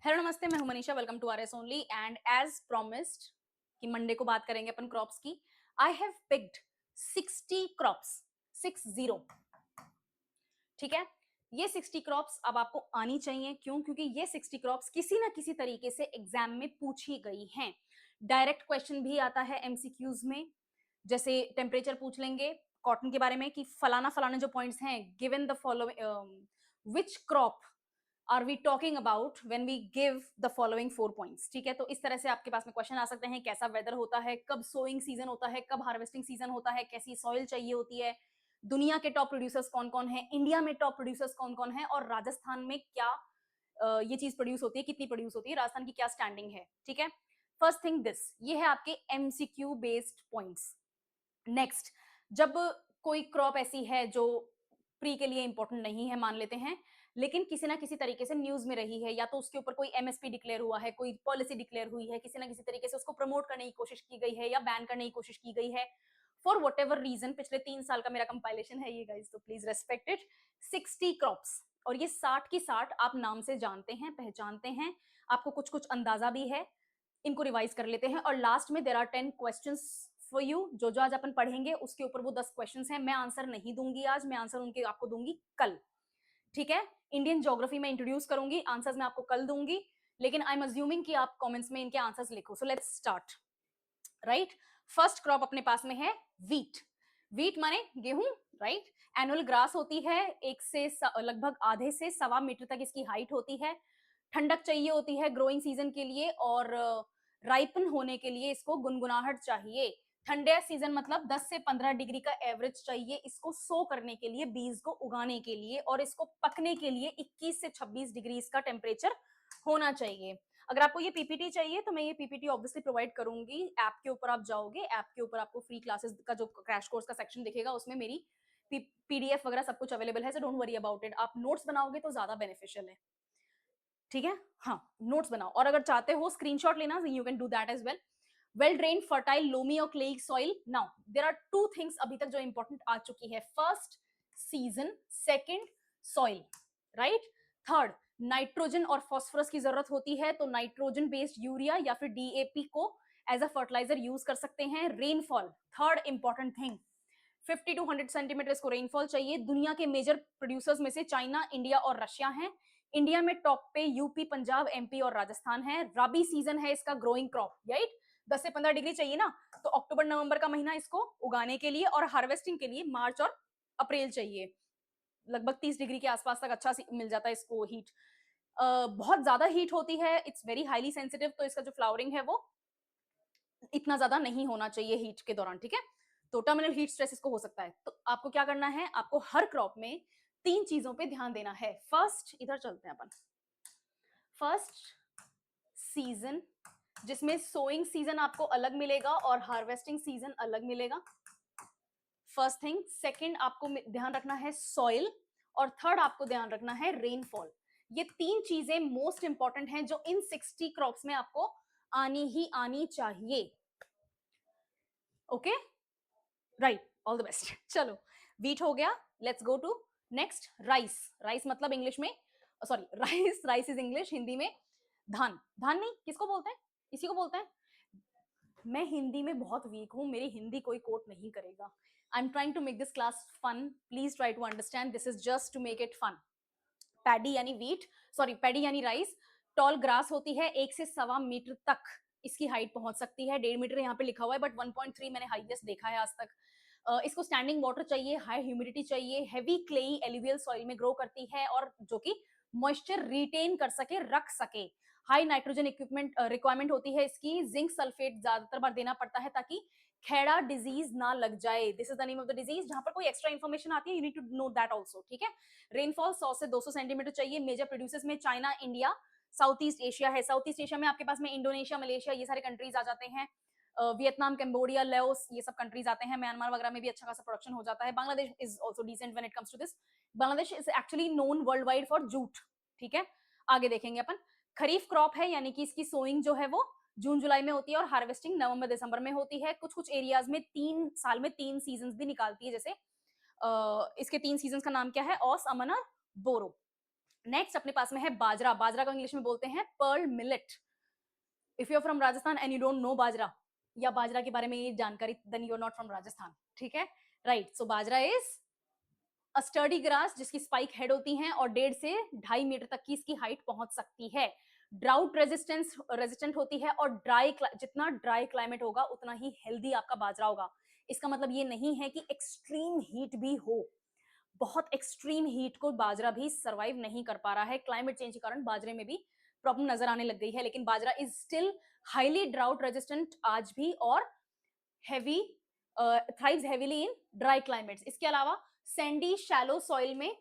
Hello नमस्ते, मैं हूं Manisha. Welcome to RS only and as promised कि मंडे को बात करेंगे अपन क्रॉप्स की। I have picked 60 crops, 60। ठीक है, ये 60 क्रॉप्स अब आपको आनी चाहिए। क्यों? क्योंकि ये 60 क्रॉप्स किसी ना किसी तरीके से एग्जाम में पूछी गई हैं। डायरेक्ट क्वेश्चन भी आता है एमसीक्यूज में, जैसे टेम्परेचर पूछ लेंगे कॉटन के बारे में कि फलाना फलाना जो पॉइंट्स हैं, given the following which crop are we talking about when we give the following 4 points. ठीक है, तो इस तरह से आपके पास में क्वेश्चन आ सकते हैं। कैसा वेदर होता है, कब सोइंग सीजन होता है, कब हार्वेस्टिंग सीजन होता है, कैसी सॉइल चाहिए होती है, दुनिया के टॉप प्रोड्यूसर्स कौन कौन है, इंडिया में टॉप प्रोड्यूसर्स कौन कौन है, और राजस्थान में क्या ये चीज प्रोड्यूस होती है, कितनी प्रोड्यूस होती है, राजस्थान की क्या स्टैंडिंग है। ठीक है, फर्स्ट थिंग दिस, ये है आपके एमसीक्यू बेस्ड पॉइंट्स। नेक्स्ट, जब कोई क्रॉप ऐसी है जो प्री के लिए इंपॉर्टेंट नहीं है, मान लेते हैं, लेकिन किसी ना किसी तरीके से न्यूज में रही है, या तो उसके ऊपर कोई एमएसपी डिक्लेयर हुआ है, कोई पॉलिसी डिक्लेयर हुई है, किसी ना किसी तरीके से उसको प्रमोट करने की कोशिश की गई है या बैन करने की कोशिश की गई है, फॉर वट एवर रीजन। पिछले 3 साल का मेरा कंपाइलेशन है ये गाइस, तो प्लीज रेस्पेक्ट इट। 60 क्रॉप्स, और ये 60 की 60 आप नाम से जानते हैं, पहचानते हैं, आपको कुछ कुछ अंदाजा भी है। इनको रिवाइज कर लेते हैं, और लास्ट में there are 10 question for you. जो जो आज अपन पढ़ेंगे उसके ऊपर वो 10 क्वेश्चंस हैं। मैं आंसर नहीं दूंगी आज, मैं आंसर उनके आपको दूंगी कल। ठीक है, इंडियन ज्योग्राफी में इंट्रोड्यूस करूंगी, आंसर्स मैं आपको कल दूंगी, लेकिन आई एम अज्यूमिंग कि आप कमेंट्स में इनके आंसर्स लिखो। So let's start. Right, first crop अपने पास में है वीट। वीट माने गेहूं, राइट। एनुअल ग्रास होती है, एक से लगभग आधे से 1.25 मीटर तक इसकी हाइट होती है। ठंडक चाहिए होती है ग्रोइंग सीजन के लिए, और राइपन होने के लिए इसको गुनगुनाहट चाहिए। ठंडे सीजन मतलब 10 से 15 डिग्री का एवरेज चाहिए इसको सो करने के लिए, बीज को उगाने के लिए, और इसको पकने के लिए 21 से 26 डिग्री इसका टेम्परेचर होना चाहिए। अगर आपको ये पीपीटी चाहिए तो मैं ये पीपीटी ऑब्वियसली प्रोवाइड करूंगी। ऐप के ऊपर आप जाओगे, ऐप के ऊपर आपको फ्री क्लासेस का जो क्रैश कोर्स का सेक्शन दिखेगा, उसमें मेरी पीडीएफ वगैरह सब कुछ अवेलेबल है। So don't worry about it. आप नोट्स बनाओगे तो ज्यादा बेनिफिशियल है। ठीक है, हाँ, नोट्स बनाओ, और अगर चाहते हो स्क्रीनशॉट लेना, you can do that as well. Well drained, fertile, loamy और clayey soil. Now there are 2 things अभी तक जो इंपॉर्टेंट आ चुकी है। First, season. Second, soil. Right. Third, nitrogen और फॉस्फोरस की जरूरत होती है, तो नाइट्रोजन बेस्ड यूरिया या फिर डीएपी को एज अ फर्टिलाइजर यूज कर सकते हैं। Rainfall, third important thing, 50 to 100 centimetre इसको रेनफॉल चाहिए। दुनिया के मेजर प्रोड्यूसर्स में से चाइना, इंडिया और रशिया हैं। इंडिया में टॉप पे यूपी, पंजाब, एमपी और राजस्थान है। रबी सीजन है इसका ग्रोइंग क्रॉप, राइट। 10 से 15 डिग्री चाहिए ना, तो अक्टूबर नवंबर का महीना इसको उगाने के लिए, और हार्वेस्टिंग के लिए मार्च और अप्रैल चाहिए। लगभग 30 डिग्री के आसपास तक अच्छा मिल जाता है इसको हीट। बहुत ज्यादा हीट होती है, इट्स वेरी हाईली सेंसिटिव, तो इसका जो फ्लावरिंग है वो इतना ज्यादा नहीं होना चाहिए हीट के दौरान। ठीक है, तो टर्मिनल हीट स्ट्रेस इसको हो सकता है। तो आपको क्या करना है, आपको हर क्रॉप में 3 चीजों पे ध्यान देना है। फर्स्ट, इधर चलते हैं अपन। फर्स्ट, सीजन, जिसमें सोइंग सीजन आपको अलग मिलेगा और हार्वेस्टिंग सीजन अलग मिलेगा। First thing. सेकंड, आपको ध्यान रखना है सॉइल, और थर्ड आपको ध्यान रखना है रेनफॉल। ये 3 चीजें मोस्ट इंपॉर्टेंट हैं जो इन 60 क्रॉप्स में आपको आनी ही आनी चाहिए। Okay, right, all the best. चलो, वीट हो गया, let's go to next. Rice. Rice मतलब इंग्लिश में, sorry, rice, rice is English, Hindi में धान। धान नहीं, किसको बोलते हैं? इसी को बोलते हैं। मैं हिंदी में बहुत वीक हूं, मेरी हिंदी कोई कोट नहीं करेगा। I am trying to make this class fun, please try to understand, this is just to make it fun. Paddy यानी वीट, सॉरी, पैडी यानी राइस। टॉल ग्रास होती है, 1 से 1.25 मीटर तक इसकी हाइट पहुंच सकती है। 1.5 मीटर यहाँ पे लिखा हुआ है, बट 1.3 मैंने हाईएस्ट देखा है आज तक। इसको स्टैंडिंग वाटर चाहिए, हाई ह्यूमिडिटी चाहिए, हैवी क्लेई एलुवियल सॉइल में ग्रो करती है, और जो कि मॉइस्चर रिटेन कर सके, रख सके। हाई नाइट्रोजन इक्विपमेंट रिक्वायरमेंट होती है इसकी। जिंक सल्फेट ज्यादातर बार देना पड़ता है ताकि खेड़ा डिजीज ना लग जाए। This is the name of the disease. जहां पर कोई एक्स्ट्रा इन्फॉर्मेशन आती है, you need to know that also. ठीक है, रेनफॉल 100 से 200 सेंटीमीटर चाहिए। मेजर प्रोड्यूसर्स में China, India, South East Asia है। साउथ ईस्ट एशिया में आपके पास में इंडोनेशिया, मलेशिया, ये सारे कंट्रीज आ जाते हैं। वियतनाम, कैम्बोडिया, लाओस, ये सब कंट्रीज आते हैं। म्यांमार वगैरह में भी अच्छा खासा प्रोडक्शन हो जाता है। Bangladesh is also decent when it comes to this. Bangladesh is actually known world wide for jute. ठीक है, आगे देखेंगे अपन। खरीफ क्रॉप है, यानी कि इसकी सोइंग जो है वो जून जुलाई में होती है, और हार्वेस्टिंग नवंबर दिसंबर में होती है। कुछ कुछ एरियाज में 3 साल में 3 सीजन भी निकालती है, जैसे इसके 3 सीजन का नाम क्या है, औस, अमन और बोरो। नेक्स्ट अपने पास में है बाजरा। बाजरा को इंग्लिश में बोलते हैं pearl millet. If you are from Rajasthan and you don't know bajra या बाजरा के बारे में ये जानकारी, then you are not from Rajasthan, ठीक है, right. So bajra is a sturdy grass जिसकी स्पाइक हेड होती हैं और 1.5 से 2.5 मीटर तक की इसकी हाइट पहुंच सकती है। ड्राउट रेजिस्टेंट होती है और जितना ड्राई क्लाइमेट होगा उतना ही हेल्दी आपका बाजरा होगा। इसका मतलब ये नहीं है कि एक्सट्रीम हीट भी हो, बहुत एक्सट्रीम हीट को बाजरा भी सर्वाइव नहीं कर पा रहा है। क्लाइमेट चेंज के कारण बाजरे में भी प्रॉब्लम नजर आने लग गई है, लेकिन bajra is still highly drought resistant आज भी और heavy thrives heavily in dry climates. इसके अलावा सैंडी शैलो सॉइल में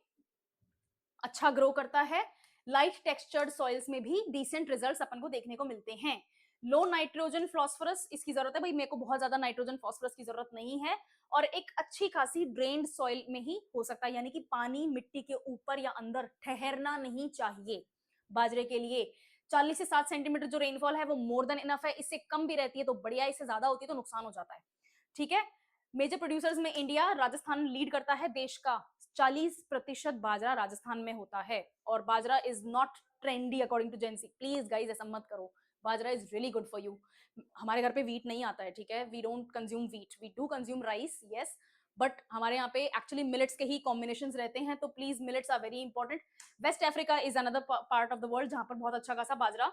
अच्छा ग्रो करता है। लाइट टेक्सचर्ड सॉइल्स में भी डिसेंट रिजल्ट्स अपन को देखने को मिलते हैं। लो नाइट्रोजन फॉस्फोरस इसकी जरूरत है, भाई मेरे को बहुत ज्यादा नाइट्रोजन फॉस्फोरस की जरूरत नहीं है, और एक अच्छी खासी ड्रेन्ड सॉइल में ही हो सकता है, यानी कि पानी मिट्टी के ऊपर या अंदर ठहरना नहीं चाहिए बाजरे के लिए। 40 से 7 सेंटीमीटर जो रेनफॉल है वो मोर देन इनफ है। इससे कम भी रहती है तो बढ़िया, इससे ज्यादा होती है तो नुकसान हो जाता है, ठीक है। मेजर प्रोड्यूसर्स में इंडिया, राजस्थान लीड करता है देश का। 40% बाजरा राजस्थान में होता है, और bajra is not trendy according to Gen Z. Please guys ऐसा मत करो, bajra is really good for you. हमारे घर पे वीट नहीं आता है, ठीक है, we don't consume wheat, we do consume rice, yes, but हमारे यहाँ पे एक्चुअली मिलेट्स के ही कॉम्बिनेशंस रहते हैं, तो please millets are very important. West Africa is another part of the world जहां पर बहुत अच्छा खासा बाजरा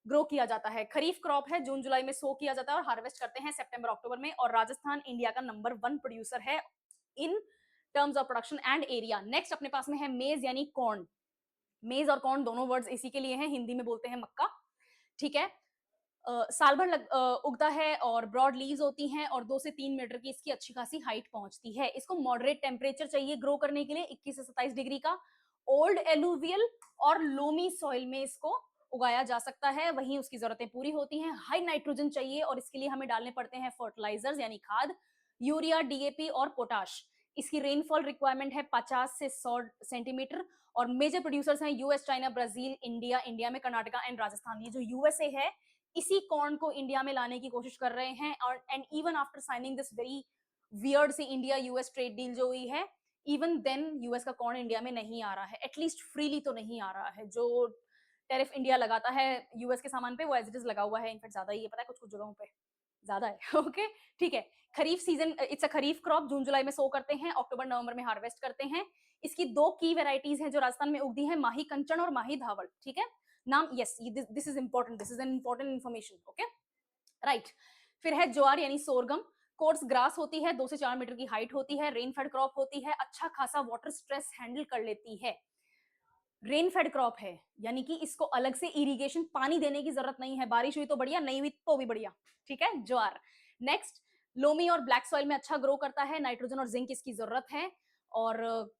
ग्रो किया जाता है। खरीफ क्रॉप है, जून जुलाई में सो किया जाता है और हार्वेस्ट करते हैं सितंबर अक्टूबर में, और राजस्थान इंडिया का नंबर 1 प्रोड्यूसर है in terms of production and area. Next अपने पास में है मेज यानी कॉर्न। मेज और कॉर्न दोनों वर्ड्स इसी के लिए हैं, हिंदी में बोलते हैं मक्का, ठीक है। साल भर उगता है और ब्रॉड लीव्स होती हैं और 2 से 3 मीटर की इसकी अच्छी खासी हाइट पहुंचती है। इसको मॉडरेट टेम्परेचर चाहिए ग्रो करने के लिए, 21 से 27 डिग्री का। ओल्ड एलुवियल और लोमी सॉइल में इसको उगाया जा सकता है, वहीं उसकी जरूरतें पूरी होती हैं। हाई नाइट्रोजन चाहिए और इसके लिए हमें डालने पड़ते हैं फर्टिलाइजर्स यानी खाद, यूरिया, डीएपी और पोटाश। इसकी रेनफॉल रिक्वायरमेंट है 50 से 100 सेंटीमीटर, और मेजर प्रोड्यूसर्स हैं US, China, Brazil, India. India में कर्नाटका एंड राजस्थान। ये जो यूएसए है इसी कॉर्न को इंडिया में लाने की कोशिश कर रहे हैं, और and even after signing this very weird see India US trade deal जो हुई है, इवन देन यूएस का कॉर्न इंडिया में नहीं आ रहा है, एटलीस्ट फ्रीली तो नहीं आ रहा है। जो टैरिफ इंडिया लगाता है यूएस के सामान पे वो एज इट इज लगा हुआ है, इनफैक्ट ज्यादा ही है, पता है कुछ कुछ जगहों पे ज्यादा है। ओके ठीक है। Kharif season, it's a kharif crop, June July में सो करते हैं, अक्टूबर नवंबर में हार्वेस्ट करते हैं। इसकी 2 की वेराइटीज हैं जो राजस्थान में उगती हैं, माही कंचन और माही धावल, ठीक है। नाम, yes, this is important, this is an important information, okay, right. फिर है ज्वार यानी सोरगम। कोर्स ग्रास होती है, 2 से 4 मीटर की हाइट होती है, रेन फेड क्रॉप होती है, अच्छा खासा वाटर स्ट्रेस हैंडल कर लेती है। रेन फेड क्रॉप है यानी कि इसको अलग से इरिगेशन पानी देने की जरूरत नहीं है, बारिश हुई तो बढ़िया, नहीं हुई तो भी बढ़िया, ठीक है, ज्वार। नेक्स्ट, लोमी और ब्लैक सॉइल में अच्छा ग्रो करता है, नाइट्रोजन और जिंक इसकी जरूरत है। और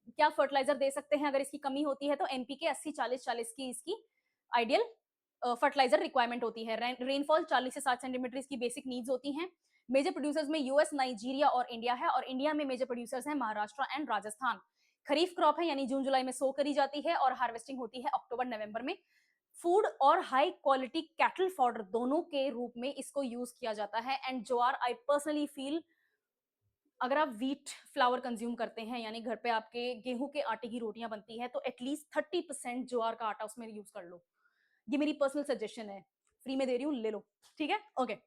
क्या फर्टिलाइजर दे सकते हैं अगर इसकी कमी होती है, तो एनपीके 80-40-40 की इसकी आइडियल फर्टिलाइजर रिक्वायरमेंट होती है। रेनफॉल 40 से 60 सेंटीमीटर इसकी बेसिक नीड्स होती हैं। मेजर प्रोड्यूसर्स में यूएस, नाइजीरिया और इंडिया है, और इंडिया में मेजर प्रोड्यूसर्स हैं Maharashtra and Rajasthan. Kharif crop है यानी जून जुलाई में सो करी जाती है और हार्वेस्टिंग होती है अक्टूबर नवंबर में। फूड और हाई क्वालिटी कैटल फॉडर दोनों के रूप में इसको यूज किया जाता है। And jowar, I personally feel, अगर आप व्हीट फ्लावर कंज्यूम करते हैं यानी घर पे आपके गेहूं के आटे की रोटियां बनती है, तो एटलीस्ट 30% ज्वार का आटा उसमें यूज कर लो। ये मेरी पर्सनल सजेशन है, फ्री में दे रही हूँ, ले लो, ठीक है, ओके।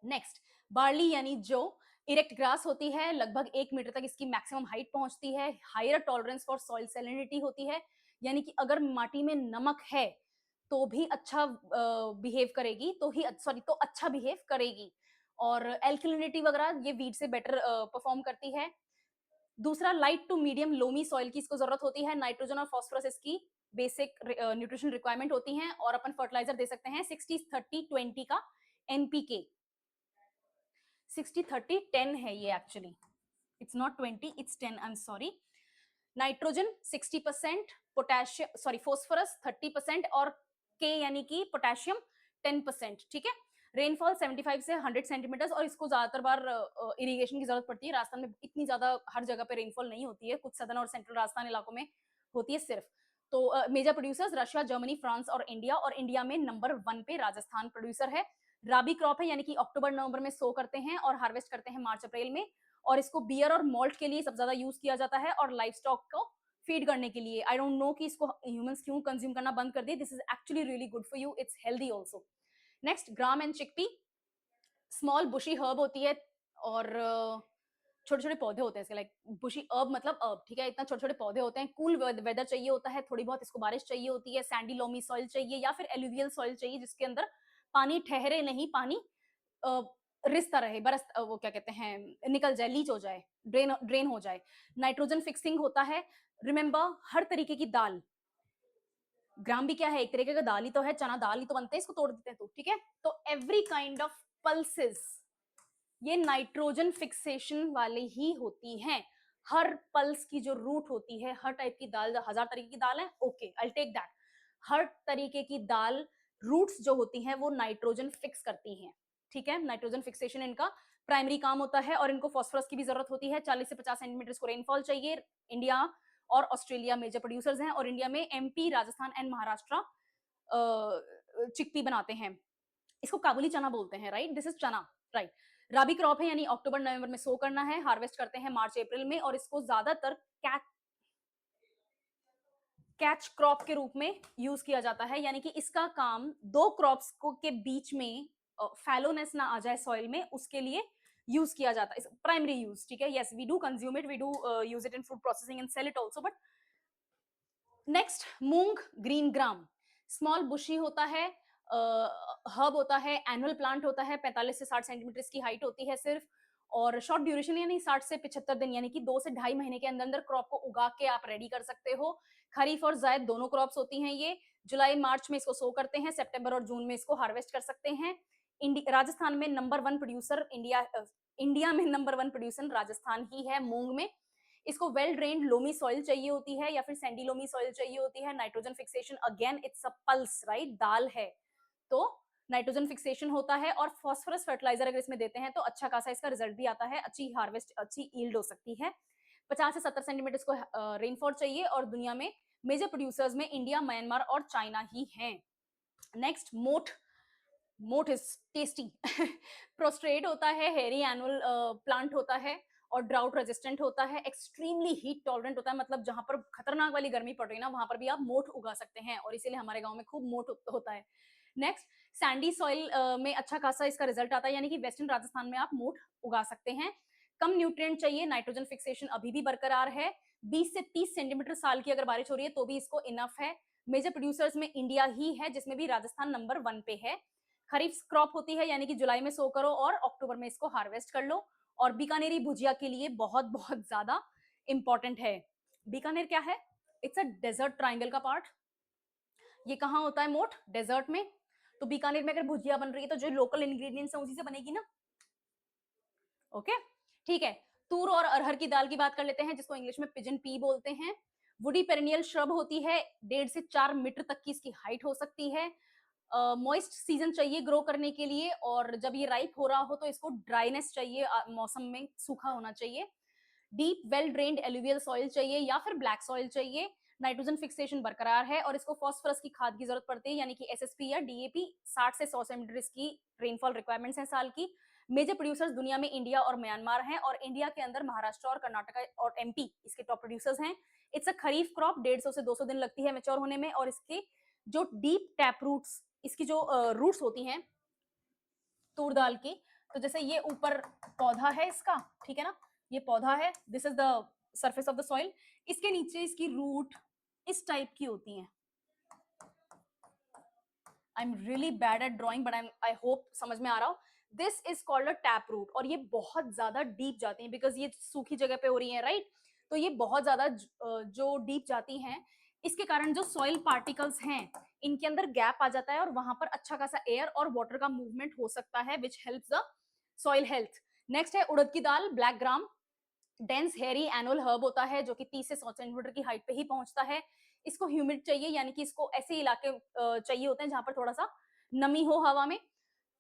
नेक्स्ट, बार्ली यानी जो इरेक्ट ग्रास होती है, लगभग 1 मीटर तक इसकी मैक्सिमम हाइट पहुंचती है। Higher tolerance for soil salinity होती है, यानी कि अगर माटी में नमक है तो भी अच्छा बिहेव करेगी, तो ही सॉरी तो अच्छा बिहेव करेगी, और एल्कलिनिटी वगैरह ये वीट से बेटर परफॉर्म करती है। दूसरा, light to medium loamy soil की इसको जरूरत होती है, नाइट्रोजन और फॉस्फोरस इसकी बेसिक न्यूट्रिशन रिक्वायरमेंट होती हैं, और अपन फर्टिलाइजर दे सकते हैं 60-30-20 का एनपीके। 60-30-10 है ये, actually it's not 20, it's 10, I am sorry. Nitrogen 60%, potassium sorry phosphorus 30% और के यानी कि पोटेशियम 10%, ठीक है। रेनफॉल 75 से 100 सेंटीमीटर, और इसको ज्यादातर बार इरिगेशन की जरूरत पड़ती है। राजस्थान में इतनी ज्यादा हर जगह पे रेनफॉल नहीं होती है, कुछ सदर्न और सेंट्रल राजस्थान इलाकों में होती है सिर्फ। तो major producers Russia, Germany, France और इंडिया में नंबर 1 पे राजस्थान प्रोड्यूसर है। राबी क्रॉप है यानी कि अक्टूबर नवंबर में सो करते हैं और हार्वेस्ट करते हैं मार्च अप्रैल में, और इसको बियर और मॉल्ट के लिए सबसे ज्यादा यूज किया जाता है, और लाइफ स्टॉक को फीड करने के लिए। आई डोंट नो कि इसको ह्यूमंस क्यों कंज्यूम करना बंद कर दिए। This is actually really good for you, it's healthy also. Next, gram and chickpea, small bushy herb होती है और छोटे छोटे पौधे होते हैं इसके, लाइक बुशी अर्ब मतलब अर्ब, ठीक है, इतना छोटे छोटे पौधे होते हैं। कूल वेदर चाहिए होता है, थोड़ी बहुत इसको बारिश चाहिए होती है, सैंडी लोमी सॉइल चाहिए या फिर एलुवियल सॉइल चाहिए जिसके अंदर पानी ठहरे नहीं, पानी रिसता रहे, बरस वो क्या कहते हैं, निकल जाए, लीच हो जाए, ड्रेन हो जाए। नाइट्रोजन फिक्सिंग होता है। रिमेंबर, हर तरीके की दाल, ग्राम भी क्या है, एक तरीके का दाल ही तो है, चना दाल ही तो बनते हैं, इसको तोड़ देते हैं तो, ठीक है। तो एवरी काइंड ऑफ पल्सेस ये नाइट्रोजन फिक्सेशन वाले ही होती हैं। हर पल्स की जो रूट होती है, हर टाइप की दाल, 1000 तरीके की दाल है, ओके आई टेक दैट, हर तरीके की दाल रूट्स जो होती हैं वो नाइट्रोजन फिक्स करती हैं, ठीक है। नाइट्रोजन फिक्सेशन इनका प्राइमरी काम होता है और इनको फास्फोरस की भी जरूरत होती है। 40 से 50 सेंटीमीटर को रेनफॉल चाहिए। इंडिया और ऑस्ट्रेलिया मेजर प्रोड्यूसर्स हैं और इंडिया में MP, Rajasthan and Maharashtra chickpea बनाते हैं। इसको काबुली चना बोलते हैं, राइट, दिस इज चना, राइट। राबी क्रॉप है, यानी अक्टूबर नवंबर में सो करना है, हार्वेस्ट करते हैं मार्च अप्रैल में, और इसको ज्यादातर कैच क्रॉप के रूप में यूज किया जाता है, यानी कि इसका काम दो क्रॉप्स को के बीच में फैलोनेस ना आ जाए सॉइल में, उसके लिए यूज किया जाता है, प्राइमरी यूज, ठीक है। Yes, we do consume it, we do use it in food processing and sell it also, but next, moong green gram, small bushy होता है, हर्ब होता है, एनुअल प्लांट होता है, 45 से 60 सेंटीमीटर की हाइट होती है सिर्फ, और शॉर्ट ड्यूरेशन यानी 60 से 75 दिन, यानी कि 2 से 2.5 महीने के अंदर अंदर क्रॉप को उगा के आप रेडी कर सकते हो। खरीफ और जायद दोनों क्रॉप्स होती हैं ये। जुलाई मार्च में इसको सो करते हैं, सितंबर और जून में इसको हार्वेस्ट कर सकते हैं। राजस्थान में नंबर 1 प्रोड्यूसर इंडिया में नंबर 1 प्रोड्यूसर राजस्थान ही है मूंग में। इसको वेल ड्रेन्ड लोमी सॉइल चाहिए होती है या फिर सैंडी लोमी सॉइल चाहिए होती है। Nitrogen fixation, again it's a pulse, right, दाल है तो नाइट्रोजन फिक्सेशन होता है, और फास्फोरस फर्टिलाइजर अगर इसमें देते हैं तो अच्छा खासा इसका रिजल्ट भी आता है, अच्छी हार्वेस्ट, अच्छी ईल्ड हो सकती है। 50 से 70 सेंटीमीटर को रेनफॉल चाहिए, और दुनिया में मेजर प्रोड्यूसर्स में इंडिया, म्यांमार और चाइना ही हैं। नेक्स्ट, मोठ, मोठ इज टेस्टी प्रोस्ट्रेट होता है, हेरी एनुअल प्लांट होता है और ड्राउट रेजिस्टेंट होता है, एक्सट्रीमली हीट टॉलरेंट होता है, मतलब जहां पर खतरनाक वाली गर्मी पड़ रही है ना वहां पर भी आप मोठ उगा सकते हैं, और इसीलिए हमारे गांव में खूब मोठ होता है। नेक्स्ट, सैंडी सॉइल में अच्छा खासा इसका रिजल्ट आता है, यानी कि वेस्टर्न राजस्थान में आप मोठ उगा सकते हैं। कम न्यूट्रिएंट चाहिए, नाइट्रोजन फिक्सेशन अभी भी बरकरार है, 20 से 30 सेंटीमीटर साल की अगर बारिश हो रही है तो भी इसको इनफ है। मेजर प्रोड्यूसर्स में इंडिया ही है, जिसमें भी राजस्थान नंबर 1 पे है। खरीफ क्रॉप होती है, यानी कि जुलाई में सो करो और अक्टूबर में इसको हार्वेस्ट कर लो, और बीकानेरी भुजिया के लिए बहुत बहुत ज्यादा इंपॉर्टेंट है। बीकानेर क्या है, इट्स अ डेजर्ट ट्राइंगल का पार्ट। ये कहाँ होता है मोठ, डेजर्ट में, तो बीकानेर में अगर भुजिया बन रही है तो जो लोकल इंग्रेडिएंट्स है उसी से बनेगी ना, ओके, ठीक है। तूर और अरहर की दाल की बात कर लेते हैं, जिसको इंग्लिश में पिजन पी बोलते हैं। वुडी पेरिनियल श्रब होती है, 1.5 से 4 मीटर तक की इसकी हाइट हो सकती है। मॉइस्ट सीजन चाहिए ग्रो करने के लिए, और जब ये राइप हो रहा हो तो इसको ड्राइनेस चाहिए, मौसम में सूखा होना चाहिए। Deep well drained alluvial soil चाहिए या फिर ब्लैक सॉइल चाहिए। नाइट्रोजन फिक्सेशन बरकरार है, और इसको फास्फोरस की खाद की जरूरत पड़ती है, यानी कि एसएसपी या डीएपी। 60 से 100 सेंटीमीटर इसकी रेनफॉल रिक्वायरमेंट्स हैं साल की। मेजर प्रोड्यूसर्स दुनिया में इंडिया और म्यांमार हैं, और इंडिया के अंदर महाराष्ट्र और कर्नाटका और एमपी इसके टॉप प्रोड्यूसर्स हैं। इट्स अ खरीफ क्रॉप, 150 से 200 दिन लगती है मेच्योर होने में, और इसके जो डीप टैप रूट्स, इसकी जो रूट्स होती हैं तूर दाल की, तो जैसे ये ऊपर पौधा है इसका, ठीक है ना, ये पौधा है, this is the surface of the soil, इसके नीचे इसकी रूट इस टाइप की होती हैं। I am really bad at drawing, but I hope समझ में आ रहा हो। This is called a tap root, और ये बहुत ज्यादा डीप जाती हैं, बिकॉज ये सूखी जगह पे हो रही है, राइट, तो ये बहुत ज्यादा जो डीप जाती हैं, इसके कारण जो सॉइल पार्टिकल्स हैं इनके अंदर गैप आ जाता है, और वहां पर अच्छा खासा एयर और वाटर का मूवमेंट हो सकता है, which helps the soil health. Next है उड़द की दाल, ब्लैक ग्राम, डेंस हेरी एनुअल हर्ब होता है, जो कि 30 से 100 सेंटीमीटर की हाइट पे ही पहुंचता है। इसको ह्यूमिड चाहिए, यानी कि इसको ऐसे इलाके चाहिए होते हैं जहां पर थोड़ा सा नमी हो हवा में।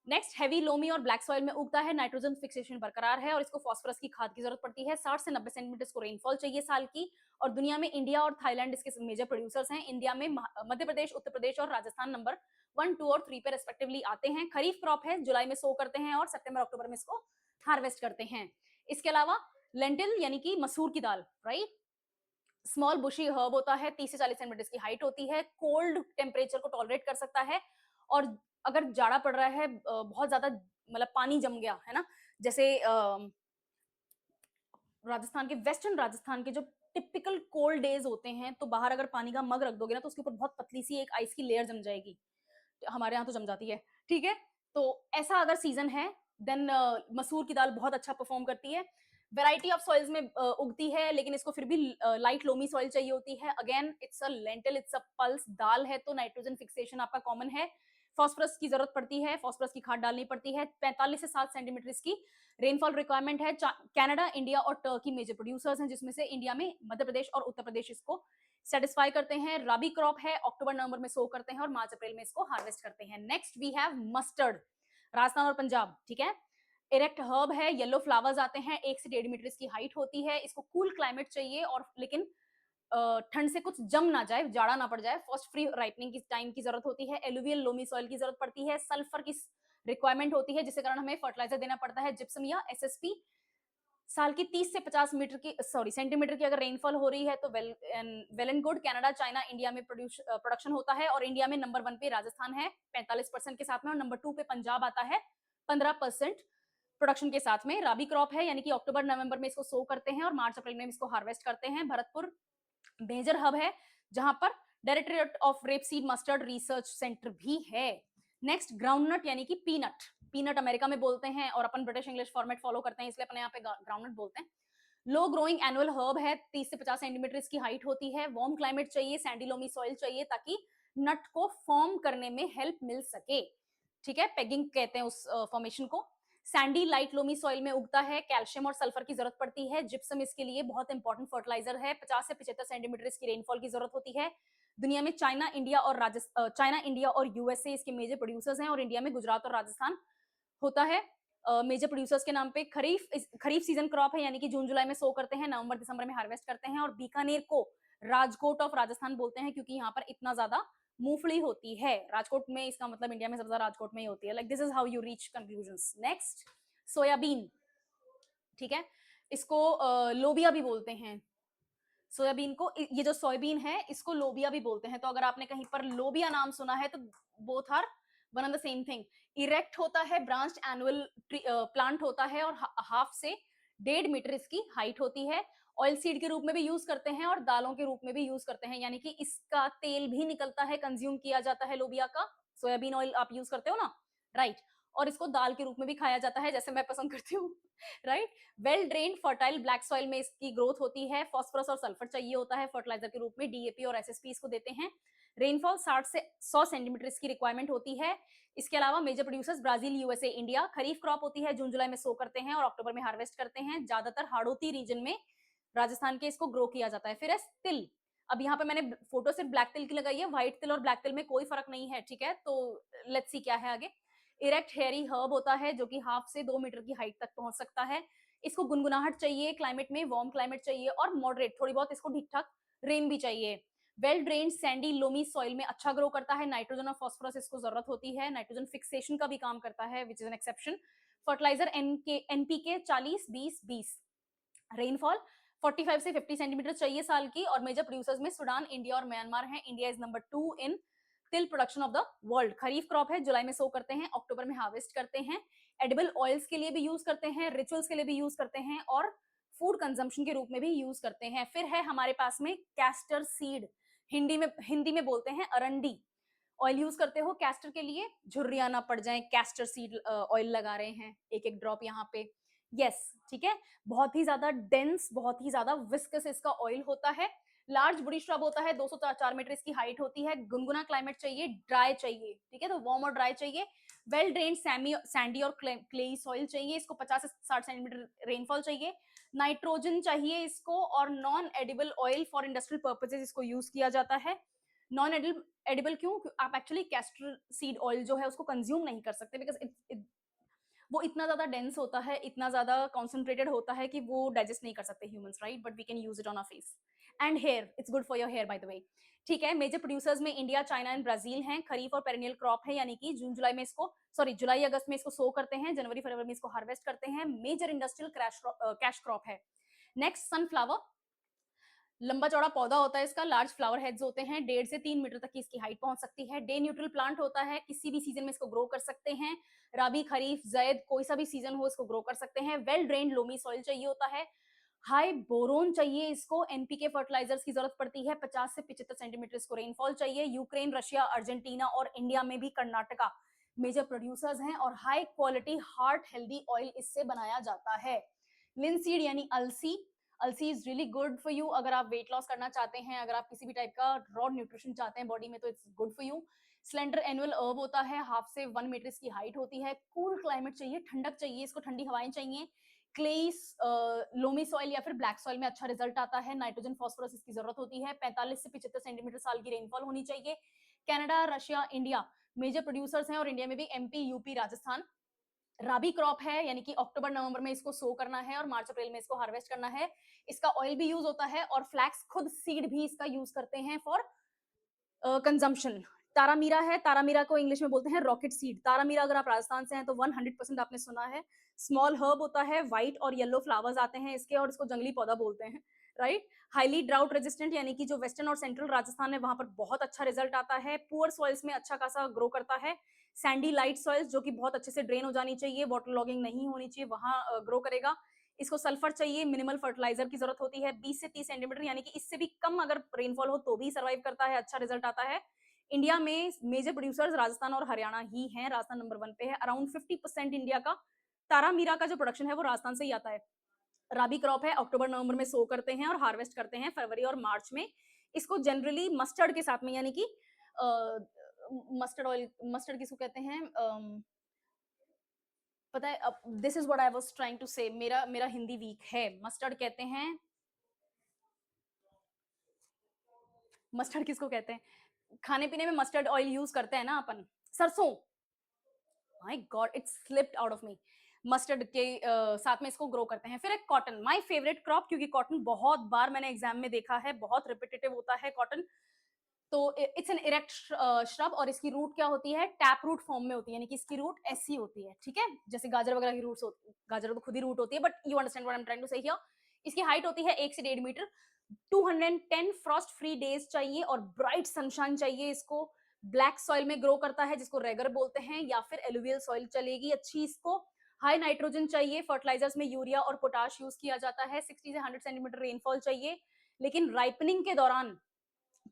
नेक्स्ट, हैवी लोमी और ब्लैक सॉइल में उगता है, नाइट्रोजन फिक्सेशन बरकरार है, और इसको फास्फोरस की खाद की जरूरत पड़ती है। 60 से 90 सेंटीमीटर को रेनफॉल चाहिए साल की, और दुनिया में इंडिया और थाईलैंड इसके मेजर प्रोड्यूसर्स हैं। इंडिया में मध्य प्रदेश, उत्तर प्रदेश और राजस्थान नंबर 1, 2 और 3 पे रेस्पेक्टिवली आते हैं। खरीफ क्रॉप है, जुलाई में सो करते हैं और सितंबर अक्टूबर में इसको हार्वेस्ट करते हैं। इसके अलावा लेंटिल यानी कि मसूर की दाल, राइट, स्मॉल बुशी हर्ब होता है, 30 से 40 सेंटीमीटर की हाइट होती है, कोल्ड टेम्परेचर को टॉलरेट कर सकता है, और अगर जाड़ा पड़ रहा है, बहुत ज्यादा मतलब पानी जम गया है ना, जैसे राजस्थान के, वेस्टर्न राजस्थान के जो टिपिकल कोल्ड डेज होते हैं, तो बाहर अगर पानी का मग रख दोगे ना, तो उसके ऊपर बहुत पतली सी एक आइस की लेयर जम जाएगी। हमारे यहाँ तो जम जाती है, ठीक है। तो ऐसा अगर सीजन है, देन मसूर की दाल बहुत अच्छा परफॉर्म करती है। वैरायटी ऑफ सॉइल्स में उगती है, लेकिन इसको फिर भी लाइट लोमी सॉइल चाहिए होती है। Again it's a lentil, it's a pulse, दाल है तो नाइट्रोजन फिक्सेशन आपका कॉमन है। फॉस्फोरस की जरूरत पड़ती है, फॉस्फोरस की खाद डालनी पड़ती है। 45 से 7 सेंटीमीटर इसकी रेनफॉल रिक्वायरमेंट है। कनाडा, इंडिया और टर्की मेजर प्रोड्यूसर्स हैं, जिसमें से इंडिया में मध्य प्रदेश और उत्तर प्रदेश इसको सेटिस्फाई करते हैं। रबी क्रॉप है, अक्टूबर नवंबर में सो करते हैं और मार्च अप्रैल में इसको हार्वेस्ट करते हैं। Next we have mustard, Rajasthan और पंजाब, ठीक है। इरेक्ट हर्ब है, येलो फ्लावर्स आते हैं, 1 से 1.5 मीटर इसकी हाइट होती है। इसको कूल क्लाइमेट चाहिए, और लेकिन ठंड से कुछ जम ना जाए, जाड़ा ना पड़ जाए। फर्स्ट फ्री राइपनिंग की टाइम की जरूरत होती है। एलुवियल लोमी सॉइल की जरूरत पड़ती है। सल्फर की रिक्वायरमेंट होती है, जिसके कारण हमें फर्टिलाइजर देना पड़ता है, जिप्सम या एसएसपी। साल की 30 से 50 मीटर की सेंटीमीटर की अगर रेनफॉल हो रही है तो well and good. Canada, China, India में प्रोडक्शन होता है, और इंडिया में नंबर 1 पे राजस्थान है 45% के साथ में, और नंबर 2 पे पंजाब आता है 15% प्रोडक्शन के साथ में। राबी क्रॉप है, यानी कि अक्टूबर नवंबर में इसको सो करते हैं और मार्च अप्रैल में इसको हार्वेस्ट करते हैं। भरतपुर मेजर हब है, जहां पर directorate of rapeseed mustard research centre भी है। नेक्स्ट ग्राउंडनट, यानी कि पीनट। पीनट अमेरिका में बोलते हैं, और अपन ब्रिटिश इंग्लिश फॉर्मेट फॉलो करते हैं, इसलिए अपने यहाँ पे ग्राउंडनट बोलते हैं। लो ग्रोइंग एनुअल हर्ब है, 30 से 50 सेंटीमीटर इसकी हाइट होती है। वार्म क्लाइमेट चाहिए, सैंडी लोमी सॉइल चाहिए, ताकि नट को फॉर्म करने में हेल्प मिल सके, ठीक है। पेगिंग कहते हैं उस फॉर्मेशन को। सैंडी लाइट लोमी सॉइल में उगता है। कैल्शियम और सल्फर की जरूरत पड़ती है। जिप्सम इसके लिए बहुत इंपॉर्टेंट फर्टिलाइजर है। 50 से 75 सेंटीमीटर इसकी रेनफॉल की जरूरत होती है। दुनिया में चाइना, इंडिया और यूएसए इसके मेजर प्रोड्यूसर्स हैं, और इंडिया में गुजरात और राजस्थान होता है मेजर प्रोड्यूसर्स के नाम पे। खरीफ सीजन क्रॉप है, यानी कि जून जुलाई में सो करते हैं, नवंबर दिसंबर में हार्वेस्ट करते हैं। और बीकानेर को राजकोट ऑफ राजस्थान बोलते हैं, क्योंकि यहाँ पर इतना ज्यादा मूंगफली होती है। राजकोट में, इसका मतलब इंडिया में सबसे ज्यादा राजकोट में ही होती है। Like this is how you reach conclusions. Next soybean, ठीक है। इसको लोबिया भी बोलते हैं। सोयाबीन को, ये जो सोयाबीन है इसको लोबिया भी बोलते हैं। तो अगर आपने कहीं पर लोबिया नाम सुना है, तो both are one and the same thing. Erect होता है, ब्रांच्ड एनुअल प्लांट होता है, और हाफ से 1.5 मीटर इसकी हाइट होती है। ऑयल सीड के रूप में भी यूज करते हैं, और दालों के रूप में भी यूज करते हैं, यानी कि इसका तेल भी निकलता है, कंज्यूम किया जाता है लोबिया का। सोयाबीन ऑयल आप यूज करते हो ना, राइट। और इसको दाल के रूप में भी खाया जाता है, जैसे मैं पसंद करती हूँ, right. Well drained fertile black soil में इसकी ग्रोथ होती है। फॉस्फोरस और सल्फर चाहिए होता है फर्टिलाइजर के रूप में। डीएपी और एसएसपी इसको देते हैं। रेनफॉल 60 से 100 सेंटीमीटर इसकी रिक्वायरमेंट होती है। इसके अलावा major producers Brazil, USA, India. Kharif crop होती है, जून जुलाई में सो करते हैं और अक्टूबर में हार्वेस्ट करते हैं। ज्यादातर हाड़ौती रीजन में राजस्थान के इसको ग्रो किया जाता है। फिर है तिल। अब यहाँ पे मैंने फोटो सिर्फ ब्लैक तिल की लगाई है, व्हाइट तिल और ब्लैक तिल में कोई फर्क नहीं है, ठीक है। तो लेट्स सी क्या है आगे। इरेक्ट हेयरी हर्ब होता है, जो कि हाफ से 2 मीटर की हाइट तक पहुंच सकता है। इसको गुनगुनाहट चाहिए क्लाइमेट में, वार्म क्लाइमेट चाहिए, और मॉडरेट थोड़ी बहुत इसको ठीक ठाक रेन भी चाहिए। Well drained Sandy loamy soil में अच्छा ग्रो करता है। नाइट्रोजन और फॉस्फोरस इसको जरूरत होती है। नाइट्रोजन फिक्सेशन का भी काम करता है, which is an exception. Fertiliser NPK 40-20-20। Rainfall 45 से 50 सेंटीमीटर चाहिए साल की। और मेजर प्रोड्यूसर्स में सूडान, इंडिया और म्यांमार हैं। इंडिया इज नंबर 2 इन तिल production of the world. Kharif crop है, जुलाई में सो करते हैं, अक्टूबर में हार्वेस्ट करते हैं। एडिबल ऑयल्स के लिए भी यूज करते हैं, रिचुअल्स के लिए भी यूज करते हैं, और फूड कंजम्पशन के रूप में भी यूज करते हैं। फिर है हमारे पास में कैस्टर सीड, हिंदी में बोलते हैं अरंडी। ऑयल यूज करते हो कैस्टर के लिए, झुर्रियां ना पड़ जाए, कैस्टर सीड ऑयल लगा रहे हैं, एक एक ड्रॉप यहाँ पे। यस, ठीक है। बहुत ही ज्यादा डेंस, बहुत ही ज्यादा विस्कस इसका ऑयल होता है। लार्ज बुडी श्रब होता है, 204 मीटर इसकी हाइट होती है। गुनगुना क्लाइमेट चाहिए, ड्राई चाहिए, ठीक है। तो वार्म और ड्राई चाहिए। वेल ड्रेन्ड सैंडी और क्लेई सॉइल चाहिए इसको। 50 से 60 सेंटीमीटर रेनफॉल चाहिए। नाइट्रोजन चाहिए इसको, और non edible oil for industrial purposes इसको यूज किया जाता है। नॉन एडिबल क्यों? आप एक्चुअली कैस्टर सीड ऑयल जो है उसको कंज्यूम नहीं कर सकते, बिकॉज वो इतना ज्यादा डेंस होता है, इतना ज्यादा कॉन्सेंट्रेटेड होता है कि वो डाइजेस्ट नहीं कर सकते humans, right. But we can use it on our face and hair. It's good for your hair by the way, ठीक है। मेजर प्रोड्यूसर्स में इंडिया, चाइना एंड ब्राजील हैं। खरीफ और पेरेनियल क्रॉप है, यानी कि जून जुलाई में इसको, जुलाई अगस्त में इसको सो करते हैं, जनवरी फरवरी में इसको हार्वेस्ट करते हैं। मेजर इंडस्ट्रियल कैश क्रॉप है। Next sunflower. लंबा चौड़ा पौधा होता है इसका, लार्ज फ्लावर हेड्स होते हैं, 1.5 से 3 मीटर तक की इसकी हाइट पहुंच सकती है। डे न्यूट्रल प्लांट होता है, किसी भी सीजन में इसको ग्रो कर सकते हैं, राबी, खरीफ, जैद, कोई सा भी सीजन हो इसको ग्रो कर सकते हैं। वेल ड्रेन्ड लोमी सॉइल चाहिए होता है, हाई बोरोन चाहिए इसको, एनपीके फर्टिलाइजर्स की जरूरत पड़ती है, 50 से 75 सेंटीमीटर इसको रेनफॉल चाहिए। यूक्रेन, रशिया, अर्जेंटीना और इंडिया में भी कर्नाटका मेजर प्रोड्यूसर्स हैं और high quality heart healthy oil इससे बनाया जाता है। लिनसीड यानी अलसी, अलसी is really good for you अगर आप वेट लॉस करना चाहते हैं, अगर आप किसी भी टाइप का रॉ न्यूट्रिशन चाहते हैं बॉडी में तो it's good for you. Slender annual अर्ब होता है, 1/2 से 1 मीटर इसकी हाइट होती है। कूल क्लाइमेट चाहिए, ठंडक चाहिए इसको, ठंडी हवाएं चाहिए। क्लेई, लोमी सॉइल या फिर ब्लैक सॉइल में अच्छा रिजल्ट आता है। नाइट्रोजन फॉस्फोरस इसकी जरूरत होती है। 45 से 75 सेंटीमीटर साल की रेनफॉल होनी चाहिए। Canada, Russia, India major producers हैं और इंडिया में भी MP, UP, Rajasthan. Rabi crop है यानी कि अक्टूबर नवंबर में इसको सो करना है और मार्च अप्रैल में इसको हार्वेस्ट करना है। इसका ऑयल भी यूज होता है और फ्लैक्स खुद सीड भी इसका यूज करते हैं फॉर कंजम्पशन। तारामीरा है, तारामीरा को इंग्लिश में बोलते हैं रॉकेट सीड। तारामीरा अगर आप राजस्थान से हैं तो 100% आपने सुना है। स्मॉल हर्ब होता है, व्हाइट और येलो फ्लावर्स आते हैं इसके और इसको जंगली पौधा बोलते हैं, राइट। हाईली ड्राउट रेजिस्टेंट यानी कि जो वेस्टर्न और सेंट्रल राजस्थान है वहां पर बहुत अच्छा रिजल्ट आता है। पुअर सॉइल्स में अच्छा खासा ग्रो करता है। सैंडी लाइट सॉइल्स जो कि बहुत अच्छे से ड्रेन हो जानी चाहिए, वाटर लॉगिंग नहीं होनी चाहिए, वहां ग्रो करेगा। इसको सल्फर चाहिए, मिनिमल फर्टिलाइजर की जरूरत होती है। 20 से 30 सेंटीमीटर यानी कि इससे भी कम अगर रेनफॉल हो तो भी सर्वाइव करता है, अच्छा रिजल्ट आता है। इंडिया में मेजर प्रोड्यूसर्स राजस्थान और हरियाणा ही हैं, राजस्थान नंबर 1 पे है। अराउंड 50% इंडिया का तारामीरा का जो प्रोडक्शन है वो राजस्थान से ही आता है। राबी क्रॉप है, अक्टूबर नवंबर में सो करते हैं और हार्वेस्ट करते हैं फरवरी और मार्च में। इसको जनरली मस्टर्ड के साथ में यानी कि मस्टर्ड ऑयल, मस्टर्ड किसको कहते हैं, पता है, this is what I was trying to say, मेरा मेरा हिंदी वीक है। मस्टर्ड कहते हैं, मस्टर्ड किसको कहते हैं, खाने पीने में मस्टर्ड ऑयल यूज करते हैं ना अपन, सरसों। My God, it slipped out of me. Mustard के साथ में इसको ग्रो करते हैं। फिर एक कॉटन, माय फेवरेट क्रॉप, क्योंकि कॉटन बहुत बार मैंने एग्जाम में देखा है, बहुत रिपीटेटिव होता है कॉटन। तो इट्स एन इरेक्ट श्रब और इसकी रूट क्या होती है, टैप रूट फॉर्म में होती है, यानी कि इसकी रूट ऐसी होती है, ठीक है, जैसे गाजर वगैरह की रूट्स होती है, गाजर तो खुद ही रूट होती है, but you understand what I am trying to say here. इसकी हाइट होती है 1 से 1.5 मीटर। 210 फ्रॉस्ट फ्री डेज चाहिए और ब्राइट सनशाइन चाहिए इसको। ब्लैक सॉइल में ग्रो करता है जिसको रेगर बोलते हैं, या फिर एलुवियल सॉइल चलेगी अच्छी इसको। हाई नाइट्रोजन चाहिए, फर्टिलाइजर्स में यूरिया और पोटाश यूज किया जाता है। 60 से 100 सेंटीमीटर रेनफॉल चाहिए, लेकिन राइपनिंग के दौरान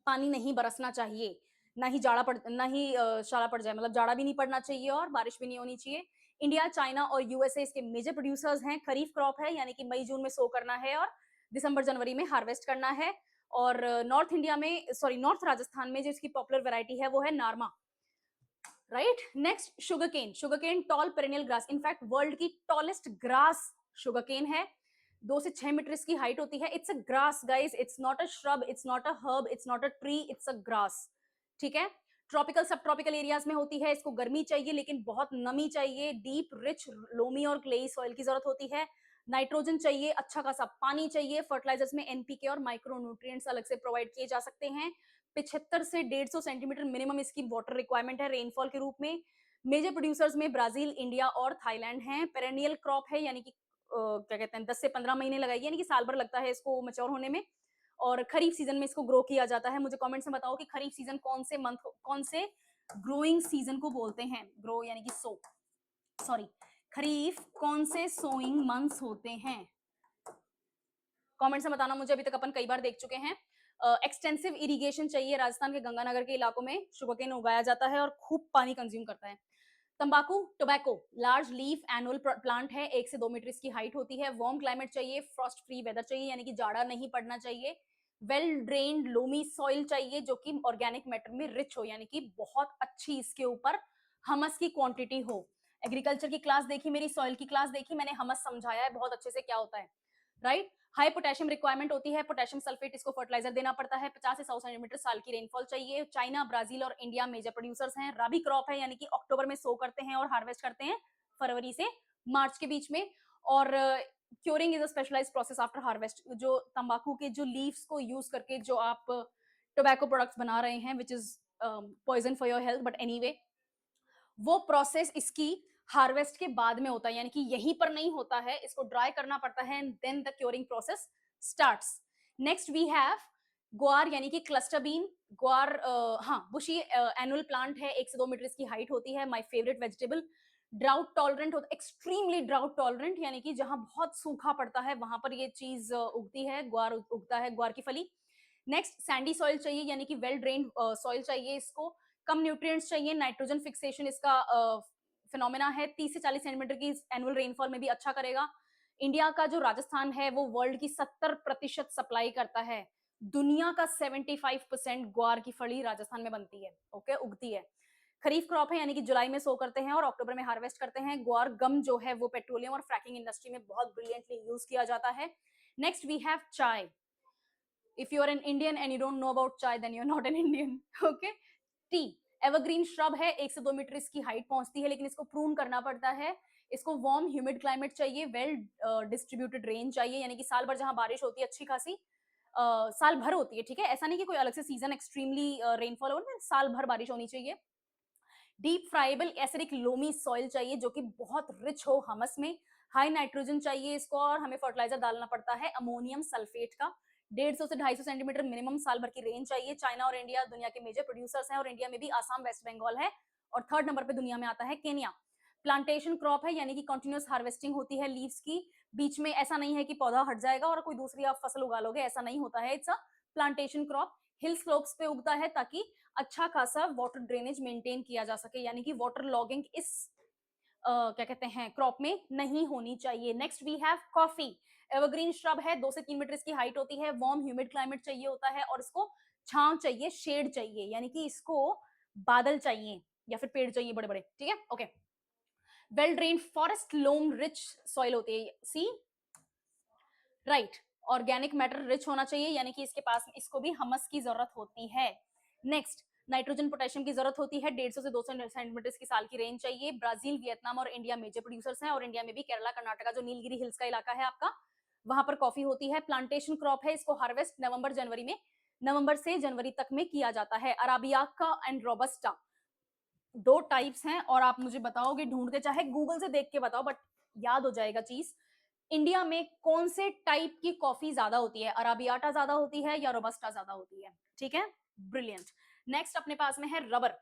पानी नहीं बरसना चाहिए, ना ही जाड़ा पड़, ना ही शाला पड़ जाए, मतलब जाड़ा भी नहीं पड़ना चाहिए और बारिश भी नहीं होनी चाहिए। इंडिया, चाइना और यूएसए इसके मेजर प्रोड्यूसर्स हैं। खरीफ क्रॉप है यानी कि मई जून में सो करना है और दिसंबर जनवरी में हार्वेस्ट करना है। और नॉर्थ इंडिया में, सॉरी नॉर्थ राजस्थान में जो इसकी पॉपुलर वैरायटी है वो है Narma, right. Next sugar cane, sugar cane tall perennial grass, in fact world की टॉलेस्ट ग्रास शुगर केन है। 2 से 6 मीटर इसकी हाइट होती है। It's a grass guys, it's not a shrub, it's not a herb, it's not a tree, it's a grass, ठीक है। Tropical सब tropical areas में होती है। इसको गर्मी चाहिए लेकिन बहुत नमी चाहिए, डीप रिच लोमी और क्लेई सॉइल की जरूरत होती है। नाइट्रोजन चाहिए, अच्छा खासा पानी चाहिए। फर्टिलाइजर्स में एनपीके और माइक्रो न्यूट्रिएंट्स अलग से प्रोवाइड किए जा सकते हैं। 75 से 150 सेंटीमीटर मिनिमम इसकी वाटर रिक्वायरमेंट है रेनफॉल के रूप में। मेजर प्रोड्यूसर्स में ब्राजील, इंडिया और थाईलैंड हैं। पेरेनियल क्रॉप है यानी कि क्या कहते हैं, 10 से 15 महीने लगाइए, यानी कि साल भर लगता है इसको मैच्योर होने में। और खरीफ सीजन में इसको ग्रो किया जाता है। मुझे कमेंट्स में बताओ कि खरीफ सीजन कौन से मंथ, कौन से ग्रोइंग सीजन को बोलते हैं, ग्रो यानी कि सो, सॉरी, खरीफ कौन से सोइंग मंथ्स होते हैं, कमेंट्स में बताना मुझे। अभी तक अपन कई बार देख चुके हैं। एक्सटेंसिव इरिगेशन चाहिए, राजस्थान के गंगानगर के इलाकों में शुगरकेन उगाया जाता है और खूब पानी कंज्यूम करता है। तंबाकू, tobacco, large leaf annual plant है, 1 से 2 मीटर इसकी हाइट होती है। वार्म क्लाइमेट चाहिए, फ्रॉस्ट फ्री वेदर चाहिए यानी कि जाड़ा नहीं पड़ना चाहिए। वेल ड्रेन्ड लोमी सॉइल चाहिए जो कि ऑर्गेनिक मैटर में रिच हो, यानी कि बहुत अच्छी इसके ऊपर हमस की क्वांटिटी हो। एग्रीकल्चर की क्लास देखी, मेरी सॉइल की क्लास देखी, मैंने हमस समझाया है बहुत अच्छे से क्या होता है, राइट। हाई पोटेशियम रिक्वायरमेंट होती है, पोटेशियम सल्फेट इसको फर्टिलाइजर देना पड़ता है। 50 से 100 सेंटीमीटर साल की रेनफॉल चाहिए। चाइना, ब्राजील और इंडिया मेजर प्रोड्यूसर्स हैं। राबी क्रॉप है यानी कि अक्टूबर में सो करते हैं और हार्वेस्ट करते हैं फरवरी से मार्च के बीच में। और curing is a specialised process after harvest, जो तंबाकू के जो लीव्स को यूज करके जो आप टोबैको प्रोडक्ट्स बना रहे हैं which is poison for your health, but anyway वो प्रोसेस इसकी हार्वेस्ट के बाद में होता है, यानी कि यहीं पर नहीं होता है, इसको ड्राई करना पड़ता है, then the curing process starts. Next we have guar यानी कि क्लस्टर बीन। ग्वार हाँ बुशी एनुअल प्लांट है, 1 से 2 मीटर इसकी हाइट होती है। My favourite vegetable. Drought tolerant होता है, एक्सट्रीमली ड्राउट टॉलरेंट, यानी कि जहां बहुत सूखा पड़ता है वहां पर ये चीज उगती है, ग्वार उगता है, ग्वार की फली। नेक्स्ट सैंडी सॉइल चाहिए, यानी कि वेल ड्रेन्ड सॉइल चाहिए इसको। कम न्यूट्रिएंट्स चाहिए, नाइट्रोजन फिक्सेशन इसका फिनोमेना है। 30 से 40 सेंटीमीटर की एनुअल रेनफॉल में भी अच्छा करेगा। इंडिया का जो राजस्थान है वो वर्ल्ड की 70% सप्लाई करता है। दुनिया का 75% ग्वार की फली राजस्थान में बनती है, ओके, उगती है। खरीफ क्रॉप है, यानी कि जुलाई में सो करते हैं और अक्टूबर में हार्वेस्ट करते हैं। ग्वार गम जो है वो पेट्रोलियम और फ्रैकिंग इंडस्ट्री में बहुत ब्रिलियंटली यूज किया जाता है। नेक्स्ट वी हैव चाय। if you are an Indian and you don't know about chai, then you're not an Indian. Okay. T evergreen shrub है, 1 से 2 मीटर इसकी हाइट पहुंचती है, लेकिन इसको प्रून करना पड़ता है। इसको वार्म ह्यूमिड क्लाइमेट चाहिए, वेल डिस्ट्रीब्यूटेड रेन चाहिए, यानी कि साल भर जहां बारिश होती है अच्छी खासी, साल भर होती है, ठीक है, ऐसा नहीं कि कोई अलग से सीजन एक्सट्रीमली रेनफॉल हो, साल भर बारिश होनी चाहिए। Deep friable acidic loamy soil चाहिए जो कि बहुत रिच हो हमस में। हाई नाइट्रोजन चाहिए इसको, और हमें फर्टिलाइजर डालना पड़ता है अमोनियम सल्फेट का। 150 से 250 सेंटीमीटर मिनिमम साल भर की रेंज चाहिए। चाइना और इंडिया दुनिया के मेजर प्रोड्यूसर्स हैं, और इंडिया में भी आसाम, वेस्ट बंगाल है, और थर्ड नंबर पे दुनिया में आता है केनिया। प्लांटेशन क्रॉप है, यानी कि कंटिन्यूअस हार्वेस्टिंग होती है लीव्स की। बीच में ऐसा नहीं है कि पौधा हट जाएगा और कोई दूसरी आप फसल उगा लोगे, ऐसा नहीं होता है। It's a plantation crop. Hill slopes पे उगता है ताकि अच्छा खासा वाटर ड्रेनेज मेंटेन किया जा सके, यानी कि वाटर लॉगिंग इस क्या कहते हैं क्रॉप में नहीं होनी चाहिए। Next we have coffee. Evergreen shrub है, 2 से 3 मीटर इसकी हाइट होती है। वार्म ह्यूमिड क्लाइमेट चाहिए होता है, और इसको छांव चाहिए, शेड चाहिए, यानी कि इसको बादल चाहिए या फिर पेड़ चाहिए बड़े बड़े, ठीक है, ओके। वेल ड्रेन फॉरेस्ट लोम रिच सॉइल होती है, सी राइट। ऑर्गेनिक मैटर रिच होना चाहिए, यानी कि इसके पास इसको भी हमस की जरूरत होती है। नेक्स्ट नाइट्रोजन पोटेशियम की जरूरत होती है। 150 से 200 सेंटीमीटर की साल की रेंज चाहिए। ब्राजील, वियतनाम और इंडिया मेजर प्रोड्यूसर्स हैं, और इंडिया में भी केरला, कर्नाटका जो नीलगिरी हिल्स का इलाका है आपका, वहां पर कॉफी होती है। प्लांटेशन क्रॉप है, इसको हार्वेस्ट नवंबर जनवरी में, नवंबर से जनवरी तक में किया जाता है। अराबियाका एंड रोबस्टा दो टाइप्स हैं, और आप मुझे बताओगे ढूंढ के, चाहे गूगल से देख के बताओ, बट याद हो जाएगा चीज। इंडिया में कौन से टाइप की कॉफी ज्यादा होती है? अराबियाटा ज्यादा होती है या रोबस्टा ज्यादा होती है? ठीक है, ब्रिलियंट। नेक्स्ट अपने पास में है rubber.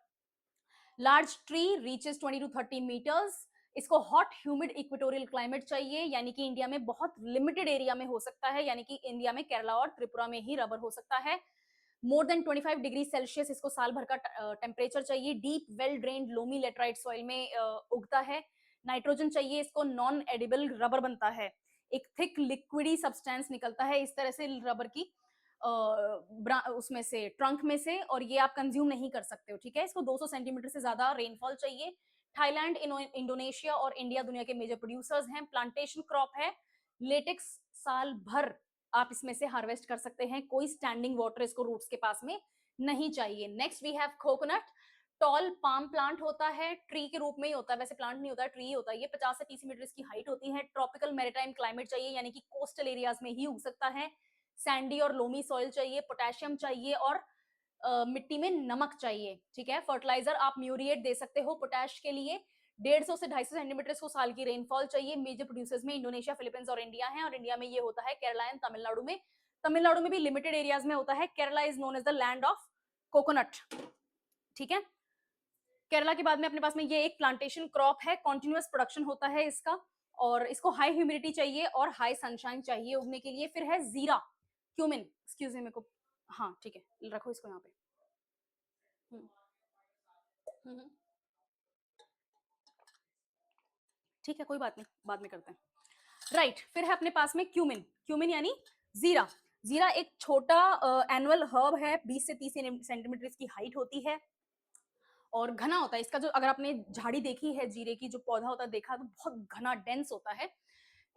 Large tree reaches 20 to 30 metres. इसको हॉट ह्यूमिड इक्वेटोरियल क्लाइमेट चाहिए, यानी कि इंडिया में बहुत लिमिटेड एरिया में हो सकता है, यानी कि इंडिया में केरला और त्रिपुरा में ही रबर हो सकता है। मोर देन 25 डिग्री सेल्सियस इसको साल भर का टेम्परेचर चाहिए। Deep well drained loamy laterite soil में उगता है। नाइट्रोजन चाहिए इसको, नॉन एडिबल रबर बनता है, एक थिक लिक्विडी सब्सटेंस निकलता है इस तरह से रबर की उसमें से, ट्रंक में से, और ये आप कंज्यूम नहीं कर सकते हो, ठीक है। इसको 200 सेंटीमीटर से ज्यादा रेनफॉल चाहिए। थाईलैंड, इंडोनेशिया और इंडिया दुनिया के मेजर प्रोड्यूसर्स हैं। प्लांटेशन क्रॉप है। लेटेक्स साल भर आप इसमें से हार्वेस्ट कर सकते हैं, कोई स्टैंडिंग वाटर इसको रूट्स के पास में नहीं चाहिए। Next we have coconut. Tall palm plant होता है, ट्री के रूप में ही होता है, वैसे प्लांट नहीं होता है, ट्री होता है। ये 50 से 30 मीटर इसकी हाइट होती है। ट्रॉपिकल मैरीटाइम क्लाइमेट चाहिए, यानी कि कोस्टल एरियाज में ही उग सकता है। सैंडी और लोमी सॉइल चाहिए, पोटेशियम चाहिए, और मिट्टी में नमक चाहिए, ठीक है। फर्टिलाइजर आप म्यूरिएट दे सकते हो पोटैश के लिए। 150 से 250 सेंटीमीटर इसको साल की रेनफॉल चाहिए। मेजर प्रोड्यूसर्स में इंडोनेशिया, फिलीपींस और इंडिया है, और इंडिया में ये होता है केरला एंड तमिलनाडु में। तमिलनाडु में भी लिमिटेड एरियाज में होता है। Kerala is known as the land of coconut, ठीक है। केरला के बाद में अपने पास में ये एक प्लांटेशन क्रॉप है, कॉन्टिन्यूअस प्रोडक्शन होता है इसका, और इसको हाई ह्यूमिडिटी चाहिए और हाई सनशाइन चाहिए उगने के लिए। फिर है जीरा, क्यूमिन, एक्सक्यूज मी, मेरे को, हाँ ठीक है, रखो इसको यहाँ पे। हम्म, ठीक है, कोई बात नहीं, बाद में करते हैं। राइट, फिर है अपने पास में क्यूमिन। क्यूमिन यानी जीरा। जीरा एक छोटा एनुअल हर्ब है, 20 से 30 सेंटीमीटर इसकी हाइट होती है, और घना होता है इसका। जो अगर आपने झाड़ी देखी है जीरे की, जो पौधा होता है देखा, तो बहुत घना डेंस होता है।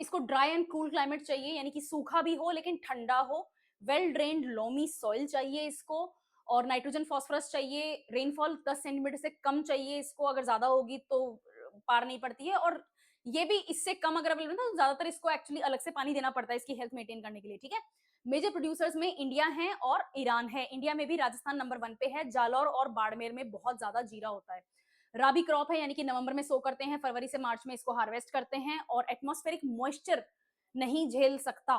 इसको ड्राई एंड कूल क्लाइमेट चाहिए, यानी कि सूखा भी हो लेकिन ठंडा हो। वेल ड्रेन्ड लोमी सॉइल चाहिए इसको, और नाइट्रोजन फॉस्फोरस चाहिए। रेनफॉल 10 सेंटीमीटर से कम चाहिए इसको, अगर ज्यादा होगी तो पार नहीं पड़ती है, और ये भी इससे कम अगर अवेलेबल है तो ज्यादातर इसको एक्चुअली अलग से पानी देना पड़ता है इसकी हेल्थ मेंटेन करने के लिए, ठीक है। मेजर प्रोड्यूसर्स में इंडिया है और ईरान है। इंडिया में भी राजस्थान नंबर 1 पे है। जालौर और बाड़मेर में बहुत ज्यादा जीरा होता है। राबी क्रॉप है, यानी कि नवंबर में सो करते हैं, फरवरी से मार्च में इसको हार्वेस्ट करते हैं, और एटमॉस्फेरिक मॉइस्चर नहीं झेल सकता,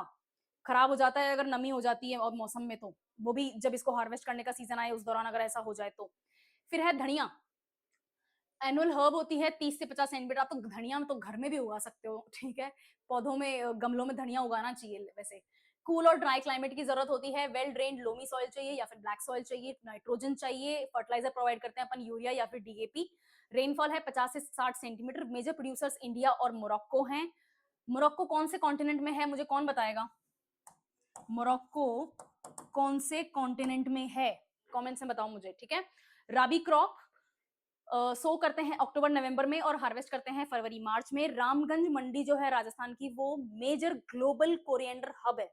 खराब हो जाता है अगर नमी हो जाती है और मौसम में, तो वो भी जब इसको हार्वेस्ट करने का सीजन आए उस दौरान अगर ऐसा हो जाए तो। फिर है धनिया, एनुअल हर्ब होती है 30 से 50 सेंटीमीटर। आप तो धनिया में तो घर में भी उगा सकते हो, ठीक है, पौधों में, गमलों में धनिया उगाना चाहिए वैसे। कूल और ड्राई क्लाइमेट की जरूरत होती है। वेल ड्रेन्ड लोमी सॉइल चाहिए या फिर ब्लैक सॉइल चाहिए। नाइट्रोजन चाहिए। फर्टिलाइजर प्रोवाइड करते हैं अपन यूरिया या फिर डीएपी। रेनफॉल है 50 से 60 सेंटीमीटर। मेजर प्रोड्यूसर्स इंडिया और मोरक्को हैं। मोरक्को कौन से कॉन्टिनेंट में है, मुझे कौन बताएगा? मोरक्को कौन से कॉन्टिनेंट में है, कमेंट्स में बताओ मुझे, ठीक है। राबी क्रॉप सो करते हैं अक्टूबर नवंबर में और हार्वेस्ट करते हैं फरवरी मार्च में। रामगंज मंडी जो है राजस्थान की, वो मेजर ग्लोबल कोरिएंडर हब है,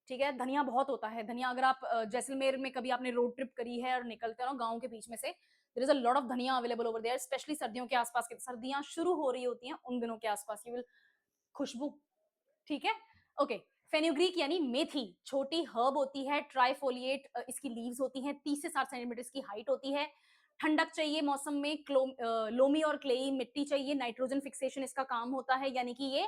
ठीक है। धनिया बहुत होता है। धनिया अगर आप जैसलमेर में कभी आपने रोड ट्रिप करी है और निकलते हो ना गांव के बीच में से, there is a lot of dhania available over there, especially सर्दियों के आसपास के, सर्दियां शुरू हो रही होती हैं उन दिनों के आसपास, यू विल खुशबू, ठीक है। ओके, फेन्यूग्रीक यानी मेथी, छोटी हर्ब होती है, ट्राइफोलिएट इसकी लीव्स होती हैं, 30 से 60 सेंटीमीटर इसकी हाइट होती है। ठंडक चाहिए मौसम में, लोमी और क्लेई मिट्टी चाहिए। नाइट्रोजन फिक्सेशन इसका काम होता है, यानी कि ये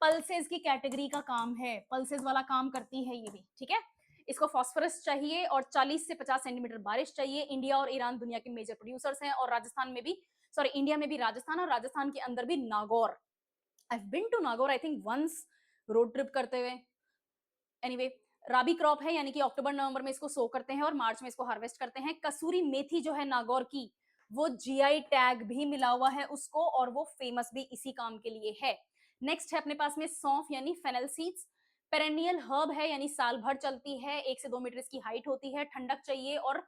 पल्सेस की कैटेगरी का काम है, पल्सेस वाला काम करती है ये भी, ठीक है। इसको फास्फोरस चाहिए और 40 से 50 सेंटीमीटर बारिश चाहिए। इंडिया और ईरान दुनिया के मेजर प्रोड्यूसर्स हैं, और राजस्थान में भी, सॉरी इंडिया में भी राजस्थान, और राजस्थान के अंदर भी Nagaur. I've been to Nagaur I think once road trip करते हुए। एनीवे, राबी क्रॉप है, यानी कि अक्टूबर नवंबर में इसको सो करते हैं और मार्च में इसको हार्वेस्ट करते हैं। कसूरी मेथी जो है नागौर की, वो जीआई टैग भी मिला हुआ है उसको, और वो फेमस भी इसी काम के लिए है। नेक्स्ट है अपने पास में सौंफ यानी फेनल सीड्स। पेरेनियल हर्ब है, यानी साल भर चलती है। 1 से 2 मीटर इसकी हाइट होती है। ठंडक चाहिए और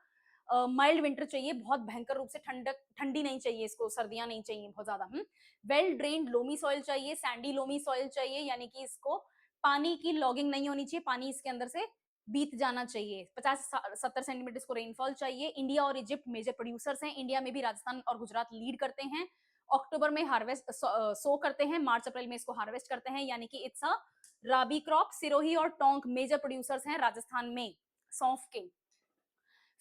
माइल्ड विंटर चाहिए, बहुत भयंकर रूप से ठंडक, ठंडी नहीं चाहिए इसको, सर्दियां नहीं चाहिए बहुत ज्यादा। वेल ड्रेन्ड लोमी सॉइल चाहिए, सैंडी लोमी सॉइल चाहिए, यानी कि इसको पानी की लॉगिंग नहीं होनी चाहिए, पानी इसके अंदर से बीत जाना चाहिए। 50 से 70 सेंटीमीटर इसको रेनफॉल चाहिए। इंडिया और इजिप्ट मेजर प्रोड्यूसर्स हैं। इंडिया में भी राजस्थान और गुजरात लीड करते हैं। अक्टूबर में हार्वेस्ट सो करते हैं, मार्च अप्रैल में इसको हार्वेस्ट करते हैं, यानी कि it's a rabi crop. Sirohi और टोंक मेजर प्रोड्यूसर्स हैं राजस्थान में सौंफ के।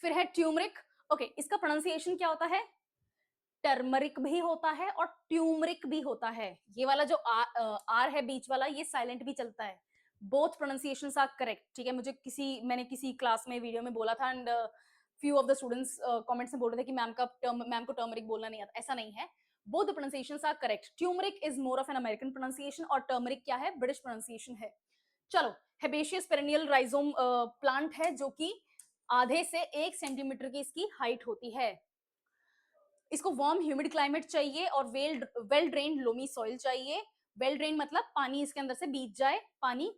फिर है ट्यूमरिक। ओके, इसका प्रोनाउंसिएशन क्या होता है? टर्मरिक भी होता है और ट्यूमरिक भी होता है। ये वाला जो आर है बीच वाला, ये साइलेंट भी चलता है। बोथ प्रोनाउंसिएशंस आर करेक्ट, ठीक है। मैंने किसी क्लास में वीडियो में बोला था, and few of the students comments में बोल रहे थे कि मैम को टर्मरिक बोलना नहीं आता। ऐसा नहीं है, both the pronunciations are correct. Turmeric is more of an American pronunciation और टर्मरिक क्या है, ब्रिटिश प्रोनाउंसिएशन है। चलो, हेबेशियस पेरेनियल राइजोम प्लांट है, जो कि आधे से 1 सेंटीमीटर की इसकी हाइट होती है। इसको वार्म ह्यूमिड क्लाइमेट चाहिए और वेल ड्रेन्ड लोमी सॉइल चाहिए। वेल ड्रेन मतलब पानी इसके अंदर से बीत जाए, पानी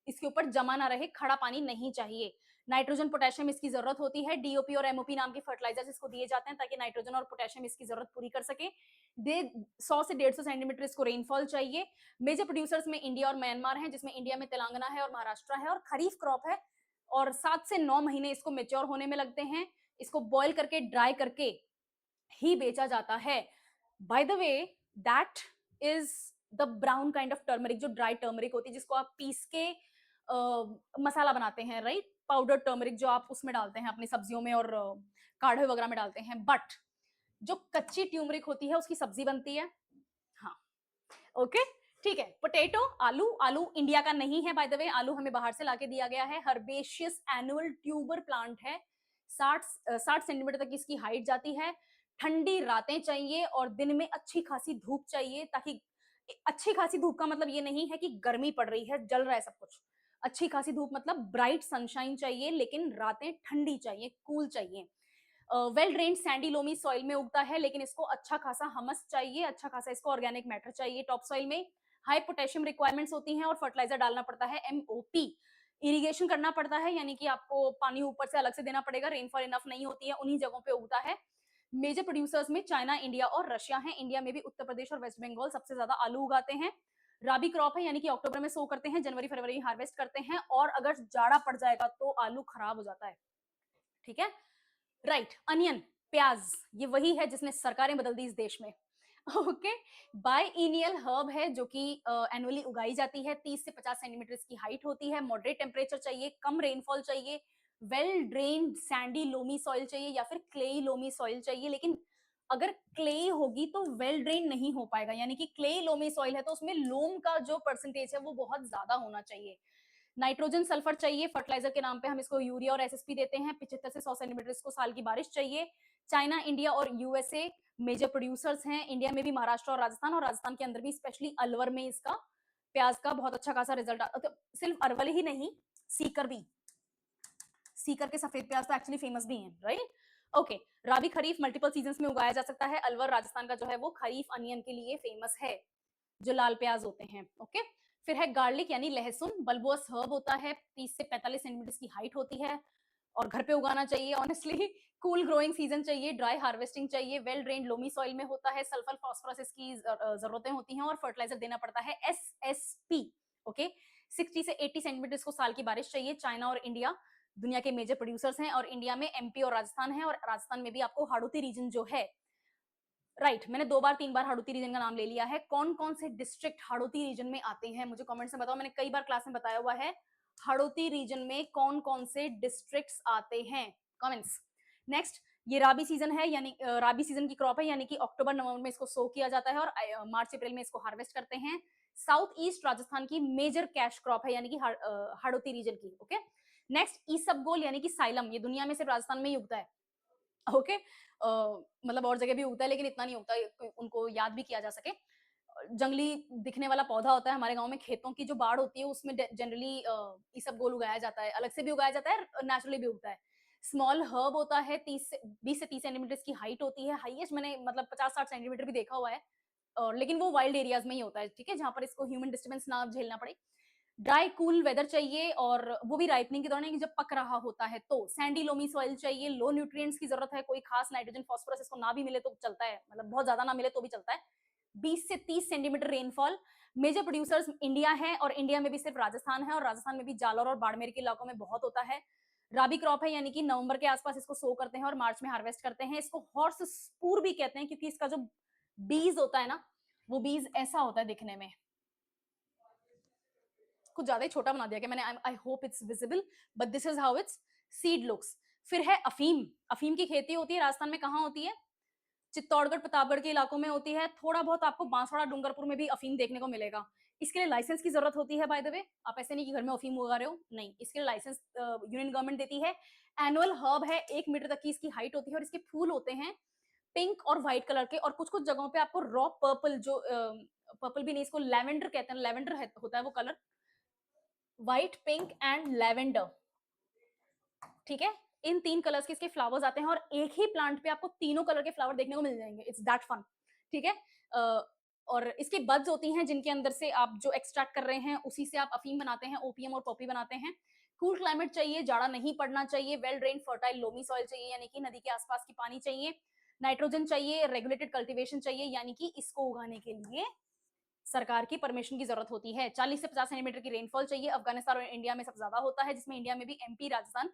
इसके ऊपर जमा ना रहे, खड़ा पानी नहीं चाहिए। नाइट्रोजन पोटेशियम इसकी जरूरत होती है। डीओपी और एमओपी नाम के फर्टिलाइजर्स इसको दिए जाते हैं ताकि नाइट्रोजन और पोटेशियम इसकी जरूरत पूरी कर सके। 100 से 150 सेंटीमीटर इसको रेनफॉल चाहिए। मेजर प्रोड्यूसर्स में इंडिया और म्यांमार हैं, जिसमें इंडिया में तेलंगाना है और महाराष्ट्र है, और खरीफ क्रॉप है, और 7 से 9 महीने इसको मेच्योर होने में लगते हैं। इसको बॉयल करके, ड्राई करके ही बेचा जाता है। Bye the way, that is the brown kind of turmeric, जो ड्राई टर्मरिक होती है, जिसको आप पीस के मसाला बनाते हैं, राइट। पाउडर टर्मरिक जो आप उसमें डालते हैं अपनी सब्जियों में और काढ़े वगैरह में डालते हैं। बट जो कच्ची ट्यूमरिक होती है उसकी सब्जी बनती है। हाँ, ओके, ठीक है। पोटैटो, आलू, आलू इंडिया का नहीं है बाय द वे, आलू हमें बाहर से लाके दिया गया है। हर्बेशियस एनुअल ट्यूबर प्लांट है। 60 सेंटीमीटर तक इसकी हाइट जाती है। ठंडी रातें चाहिए और दिन में अच्छी खासी धूप चाहिए, ताकि, अच्छी खासी धूप का मतलब ये नहीं है कि गर्मी पड़ रही है, जल रहा है सब कुछ। अच्छी खासी धूप मतलब ब्राइट सनशाइन चाहिए, लेकिन रातें ठंडी चाहिए, कूल चाहिए। Well drained Sandy loamy soil में उगता है, लेकिन इसको अच्छा खासा हमस चाहिए, अच्छा खासा इसको ऑर्गेनिक मैटर चाहिए। टॉप सॉइल में हाई पोटेशियम रिक्वायरमेंट्स होती हैं और फर्टिलाइजर डालना पड़ता है, एमओपी। इरिगेशन करना पड़ता है, यानी कि आपको पानी ऊपर से अलग से देना पड़ेगा, रेनफॉल इनफ नहीं होती है, उन्हीं जगहों पे उगता है। मेजर प्रोड्यूसर्स में चाइना, इंडिया और रशिया है। इंडिया में भी उत्तर प्रदेश और वेस्ट बंगाल सबसे ज्यादा आलू उगाते हैं। राबी क्रॉप है, यानी कि अक्टूबर में सो करते हैं, जनवरी फरवरी हार्वेस्ट करते हैं, और अगर जाड़ा पड़ जाएगा तो आलू खराब हो जाता है, ठीक है। राइट, अनियन, प्याज, ये वही है जिसने सरकारें बदल दी इस देश में। ओके, बाइनियल हर्ब है, जो कि एनुअली उगाई जाती है। 30 से 50 सेंटीमीटर की हाइट होती है। मॉडरेट टेम्परेचर चाहिए, कम रेनफॉल चाहिए। Well drained Sandy loamy soil चाहिए या फिर क्लेई लोमी सॉइल चाहिए, लेकिन अगर क्लेई होगी तो वेल ड्रेन नहीं हो पाएगा, यानी कि क्लेई लोमी सॉइल है तो उसमें लोम का जो परसेंटेज है वो बहुत ज्यादा होना चाहिए। नाइट्रोजन सल्फर चाहिए, फर्टिलाइजर के नाम पे हम इसको यूरिया और एसएसपी देते हैं। 75 से 100 सेंटीमीटर इसको साल की बारिश चाहिए। चाइना, इंडिया और यूएसए मेजर प्रोड्यूसर्स हैं। इंडिया में भी महाराष्ट्र और राजस्थान के अंदर भी स्पेशली अलवर में इसका प्याज का बहुत अच्छा खासा रिजल्ट तो सिर्फ अरवल ही नहीं, सीकर भी, सीकर के सफेद प्याज तो एक्चुअली फेमस भी हैं, राइट? ओके, राबी खरीफ मल्टीपल सीजन्स में उगाया जा सकता है। अलवर राजस्थान का जो है वो खरीफ अनियन के लिए फेमस है, जो लाल प्याज होते हैं। ओके, फिर है गार्लिक यानी लहसुन, बल्बोअस हर्ब होता है, 30 से 45 सेंटीमीटर की हाइट होती है और घर पे उगाना चाहिए ऑनेस्टली। कूल ग्रोइंग सीजन चाहिए, ड्राई हार्वेस्टिंग चाहिए, वेल ड्रेन्ड लोमी सॉइल में होता है, सल्फर फास्फोरस इसकी जरूरतें होती हैं और फर्टिलाइजर देना पड़ता है एसएसपी। ओके, 60 से 80 सेंटीमीटर को साल की बारिश चाहिए। चाइना और इंडिया दुनिया के मेजर प्रोड्यूसर्स हैं और इंडिया में एमपी और राजस्थान है, और राजस्थान में भी आपको हाड़ौती रीजन जो है, राइट, मैंने 2 बार 3 बार हाड़ौती रीजन का नाम ले लिया है। कौन कौन से डिस्ट्रिक्ट हाड़ौती रीजन में आते हैं मुझे कमेंट्स में बताओ। मैंने कई बार क्लास में बताया हुआ है हाड़ौती रीजन में कौन कौन से डिस्ट्रिक्ट्स आते हैं, कमेंट्स। नेक्स्ट, ये राबी सीजन है, यानी राबी सीजन की क्रॉप है, यानी कि अक्टूबर नवंबर में इसको सो किया जाता है और मार्च अप्रैल में इसको हार्वेस्ट करते हैं। साउथ ईस्ट राजस्थान की मेजर कैश क्रॉप है, यानी कि हाड़ौती रीजन की। ओके, नेक्स्ट, ईसबगोल यानी कि साइलम, ये दुनिया में सिर्फ राजस्थान में ही उगता है। ओके, मतलब और जगह भी उगता है लेकिन इतना नहीं उगता, उनको याद भी किया जा सके। जंगली दिखने वाला पौधा होता है, हमारे गांव में खेतों की जो बाड़ होती है उसमें जनरली ईसबगोल उगाया जाता है, अलग से भी उगाया जाता है, नेचुरली भी उगता है। स्मॉल हर्ब होता है, 20 से 30 सेंटीमीटर की हाइट होती है, हाईएस्ट मैंने मतलब 50-60 सेंटीमीटर भी देखा हुआ है, लेकिन वो वाइल्ड एरियाज में ही होता है, ठीक है, जहां पर इसको ह्यूमन डिस्टर्बेंस ना झेलना पड़े। ड्राई कूल वेदर चाहिए, और वो भी राइपनिंग के दौरान जब पक रहा होता है। तो सैंडी लोमी सॉइल चाहिए, लो न्यूट्रिएंट्स की जरूरत है, कोई खास नाइट्रोजन फास्फोरस इसको ना भी मिले तो चलता है, मतलब बहुत ज्यादा ना मिले तो भी चलता है। 20 से 30 centimetre rainfall. Major producers India है, और इंडिया में भी सिर्फ राजस्थान है, और राजस्थान में भी जालौर और बाड़मेर के इलाकों में बहुत होता है। राबी क्रॉप है, यानी कि नवंबर के आसपास इसको सो करते हैं और मार्च में हार्वेस्ट करते हैं। इसको हॉर्स स्पूर भी कहते हैं, क्योंकि इसका जो बीज होता है ना, वो बीज ऐसा होता है दिखने में, कुछ ज्यादा ही छोटा बना दिया क्या मैंने, I hope it's visible, but this is how it's seed looks. फिर है अफीम। अफीम की खेती होती है राजस्थान में, कहाँ होती है? चित्तौड़गढ़ प्रतापगढ़ के इलाकों में होती है। थोड़ा बहुत आपको बांसवाड़ा डूंगरपुर में भी अफीम देखने को मिलेगा। इसके लिए लाइसेंस की जरूरत होती है, बाय द वे, आप ऐसे नहीं कि घर में अफीम उगा रहे हो, नहीं, इसके लिए लाइसेंस यूनियन गवर्नमेंट देती है। एनुअल हर्ब है, 1 मीटर तक की इसकी हाइट होती है, और इसके फूल होते हैं पिंक और व्हाइट कलर के, और कुछ कुछ जगहों पे आपको रॉ पर्पल, जो पर्पल भी नहीं, इसको लेवेंडर कहते हैं, लेवेंडर होता है वो colour, white, pink and lavender, ठीक है, इन 3 कलर्स के इसके फ्लावर्स आते हैं, और एक ही प्लांट पे आपको तीनों कलर के फ्लावर देखने को मिल जाएंगे, इट्स दैट फन, ठीक है। और इसके बड्स होती हैं जिनके अंदर से आप जो एक्सट्रैक्ट कर रहे हैं उसी से आप अफीम बनाते हैं, ओपीएम और पॉपी बनाते हैं। कूल क्लाइमेट चाहिए, जाड़ा नहीं पड़ना चाहिए, well drain fertile loamy soil चाहिए, यानी कि नदी के आसपास की पानी चाहिए, नाइट्रोजन चाहिए, रेगुलेटेड कल्टीवेशन चाहिए, यानी कि इसको उगाने के लिए सरकार की परमिशन की जरूरत होती है। 40 से 50 सेंटीमीटर की रेनफॉल चाहिए। अफगानिस्तान और इंडिया में सबसे ज्यादा होता है, जिसमें इंडिया में भी एमपी राजस्थान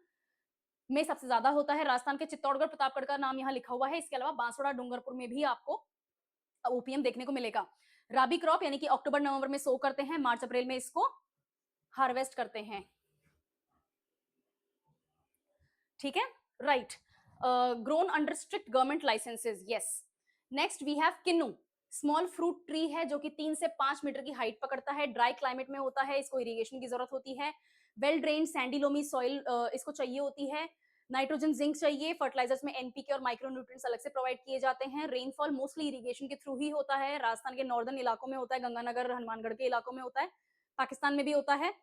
में सबसे ज्यादा होता है। राजस्थान के चित्तौड़गढ़ प्रतापगढ़ का नाम यहाँ लिखा हुआ है, इसके अलावा बांसवाड़ा डूंगरपुर में भी आपको ओपीएम देखने को मिलेगा। राबी क्रॉप यानी कि अक्टूबर नवंबर में सो करते हैं, मार्च अप्रैल में इसको हार्वेस्ट करते हैं, ठीक है, right. Grown under strict government licences, yes. Next we have kinnow, small fruit tree है जो कि 3 से 5 मीटर की हाइट पकड़ता है, ड्राई क्लाइमेट में होता है, इसको इरिगेशन की जरूरत होती है। Well drained Sandy loamy soil इसको चाहिए होती है। नाइट्रोजन जिंक चाहिए, फर्टिलाइजर्स में एनपीके और माइक्रो न्यूट्रिएंट्स अलग से प्रोवाइड किए जाते हैं। रेनफॉल मोस्टली इरिगेशन के थ्रू ही होता है, राजस्थान के नॉर्दर्न इलाकों में होता है, गंगानगर हनुमानगढ़ के इलाकों में होता है, पाकिस्तान में भी होता है।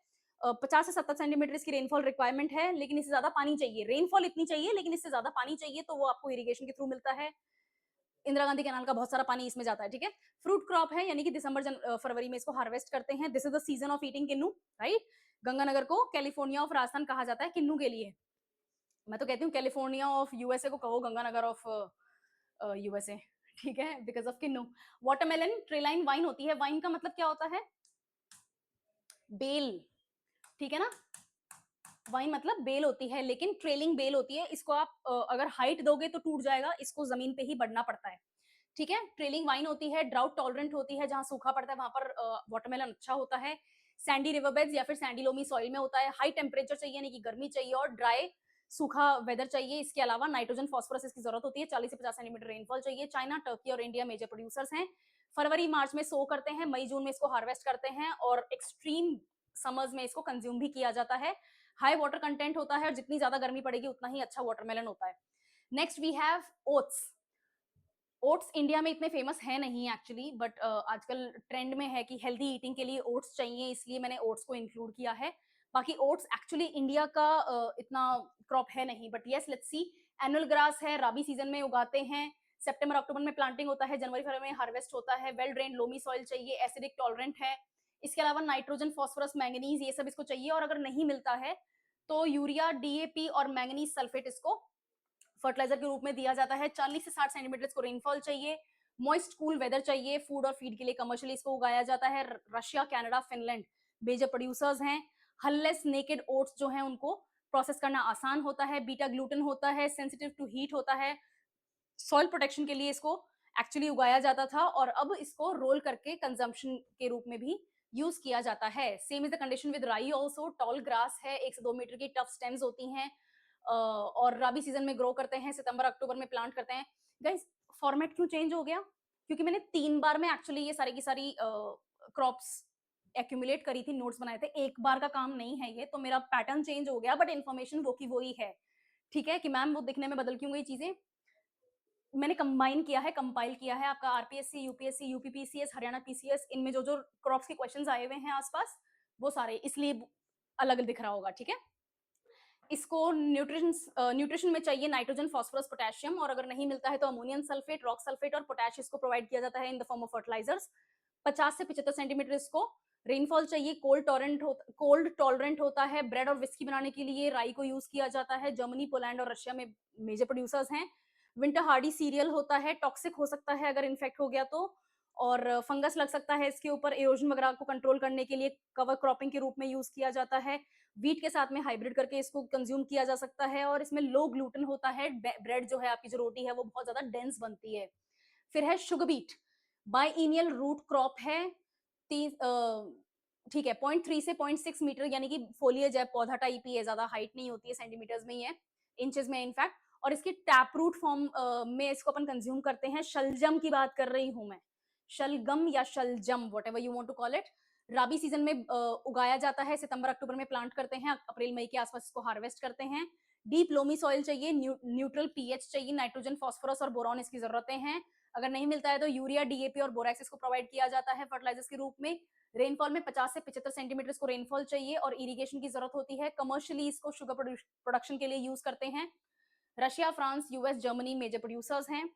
50 से 70 सेंटीमीटर इसकी रेनफॉल रिक्वायरमेंट है, लेकिन इससे ज्यादा पानी चाहिए, रेनफॉल इतनी चाहिए लेकिन इससे ज्यादा पानी चाहिए, तो वो आपको इरिगेशन के थ्रू मिलता है। इंदिरा गांधी कैनाल का बहुत सारा पानी इसमें जाता है, ठीक है। फ्रूट क्रॉप है, यानी कि दिसंबर फरवरी में इसको हार्वेस्ट करते हैं। This is the season of eating kinnow, right. Ganganagar को कैलिफोर्निया ऑफ राजस्थान कहा जाता है किन्नू के लिए। मैं तो कहती हूँ कैलिफोर्निया ऑफ यूएसए को कहो गंगानगर ऑफ यूएसए, ठीक है, because of kinnow. Watermelon trailing vine होती है, वाइन का मतलब क्या होता है? बेल, ठीक है ना, वाइन मतलब बेल होती है, लेकिन ट्रेलिंग बेल होती है, इसको आप अगर हाइट दोगे तो टूट जाएगा, इसको जमीन पे ही बढ़ना पड़ता है, ठीक है। ट्रेलिंग वाइन होती है, ड्राउट टॉलरेंट होती है, जहां सूखा पड़ता है वहां पर वाटरमेलन अच्छा होता है। सैंडी रिवरबेड्स या फिर सैंडी लोमी सॉइल में होता है। हाई टेम्परेचर चाहिए, यानी कि गर्मी चाहिए, और ड्राई सूखा वेदर चाहिए। इसके अलावा नाइट्रोजन फास्फोरस की जरूरत होती है। 40 से 50 सेंटीमीटर रेनफॉल चाहिए। चाइना, टर्की और इंडिया मेजर प्रोड्यूसर्स हैं। फरवरी मार्च में सो करते हैं, मई जून में इसको हार्वेस्ट करते हैं, और एक्सट्रीम समर्स में इसको कंज्यूम भी किया जाता है। हाई वाटर कंटेंट होता है और जितनी ज्यादा गर्मी पड़ेगी उतना ही अच्छा वाटरमेलन होता है। Next we have oats. Oats India में इतने फेमस है नहीं एक्चुअली, बट आजकल ट्रेंड में है कि हेल्दी ईटिंग के लिए ओट्स चाहिए, इसलिए मैंने ओट्स को इंक्लूड किया है। बाकी ओट्स एक्चुअली इंडिया का इतना क्रॉप है नहीं, but yes let's see. Annual grass है, राबी सीजन में उगाते हैं, सितंबर अक्टूबर में प्लांटिंग होता है, जनवरी फरवरी में हार्वेस्ट होता है। वेल ड्रेन लोमी सॉइल चाहिए, एसिडिक टॉलरेंट है। इसके अलावा नाइट्रोजन, फास्फोरस, मैंगनीज ये सब इसको चाहिए, और अगर नहीं मिलता है तो यूरिया, डीएपी और मैंगनीज सल्फेट इसको फर्टिलाइजर के रूप में दिया जाता है। 40 से 60 सेंटीमीटर को रेनफॉल चाहिए, मॉइस्ट कूल वेदर चाहिए। फूड और फीड के लिए कमर्शियली इसको उगाया जाता है। Russia, Canada, Finland major producers हैं। हललेस नेकेड ओट्स जो हैं उनको प्रोसेस करना आसान होता है। बीटा ग्लूटेन होता है, सेंसिटिव टू हीट होता है। सॉइल प्रोटेक्शन के लिए इसको एक्चुअली उगाया जाता था, और अब इसको रोल करके कंजम्पशन के रूप में भी यूज किया जाता है। Same is the condition with राई ऑल्सो। टॉल ग्रास है, 1 से 2 मीटर की टफ स्टेम्स होती हैं, और रबी सीजन में ग्रो करते हैं, सितंबर अक्टूबर में प्लांट करते हैं। गाइस फॉर्मेट क्यों चेंज हो गया? क्योंकि मैंने 3 बार में एक्चुअली ये सारी की सारी क्रॉप्स एक्यूमुलेट करी थी, नोट्स बनाए थे। एक बार का काम नहीं है ये, तो मेरा पैटर्न चेंज हो गया, बट इन्फॉर्मेशन वो की वो ही है। ठीक है कि मैम वो दिखने में बदल क्यों गई चीजें? मैंने कंबाइन किया है, कंपाइल किया है आपका RPSC, UPSC, UP PCS, Haryana PCS, इनमें जो जो क्रॉप्स के क्वेश्चंस आए हुए हैं आसपास, वो सारे इसलिए अलग दिख रहा होगा। ठीक है, इसको न्यूट्रिशन में चाहिए नाइट्रोजन, फास्फोरस, पोटेशियम, और अगर नहीं मिलता है तो अमोनियम सल्फेट, रॉक सल्फेट और पोटेश इसको प्रोवाइड किया जाता है in the form of fertilisers. 50 से 75 सेंटीमीटर इसको रेनफॉल चाहिए। कोल्ड टॉलरेंट होता है। ब्रेड और विस्की बनाने के लिए राई को यूज किया जाता है। जर्मनी, पोलैंड और रशिया में मेजर प्रोड्यूसर्स हैं। विंटर हार्डी सीरियल होता है, टॉक्सिक हो सकता है अगर इन्फेक्ट हो गया तो, और फंगस लग सकता है इसके ऊपर। इरोजन वगैरह को कंट्रोल करने के लिए कवर क्रॉपिंग के रूप में यूज किया जाता है। व्हीट के साथ में हाइब्रिड करके इसको कंज्यूम किया जा सकता है, और इसमें लो ग्लूटेन होता है। ब्रेड जो है आपकी जो रोटी है वो बहुत ज्यादा डेंस बनती है। फिर है sugar beet, biennial root crop है। ठीक है, 0.3 से 0.6 मीटर, यानी कि फोलियज है, पौधा टाइप ही है, ज्यादा हाइट नहीं होती है, सेंटीमीटर्स में ही है, इंचेस में इनफैक्ट। और इसकी टैप रूट फॉर्म में इसको अपन कंज्यूम करते हैं। शलजम की बात कर रही हूं मैं, शलगम या शलजम, whatever you want to call it. Rabi season में उगाया जाता है, सितंबर अक्टूबर में प्लांट करते हैं, अप्रैल मई के आसपास इसको हार्वेस्ट करते हैं। डीप लोमी सॉइल चाहिए, न्यूट्रल पीएच चाहिए, नाइट्रोजन, फास्फोरस और बोरॉन इसकी जरूरतें हैं। अगर नहीं मिलता है तो यूरिया, डीएपी और बोरैक्स इसको प्रोवाइड किया जाता है फर्टिलाइजर्स के रूप में। रेनफॉल में 50 से 75 सेंटीमीटर इसको रेनफॉल चाहिए, और इरिगेशन की जरूरत होती है। कमर्शियली इसको शुगर प्रोडक्शन के लिए यूज करते हैं। Russia, France, US, Germany major producers हैं।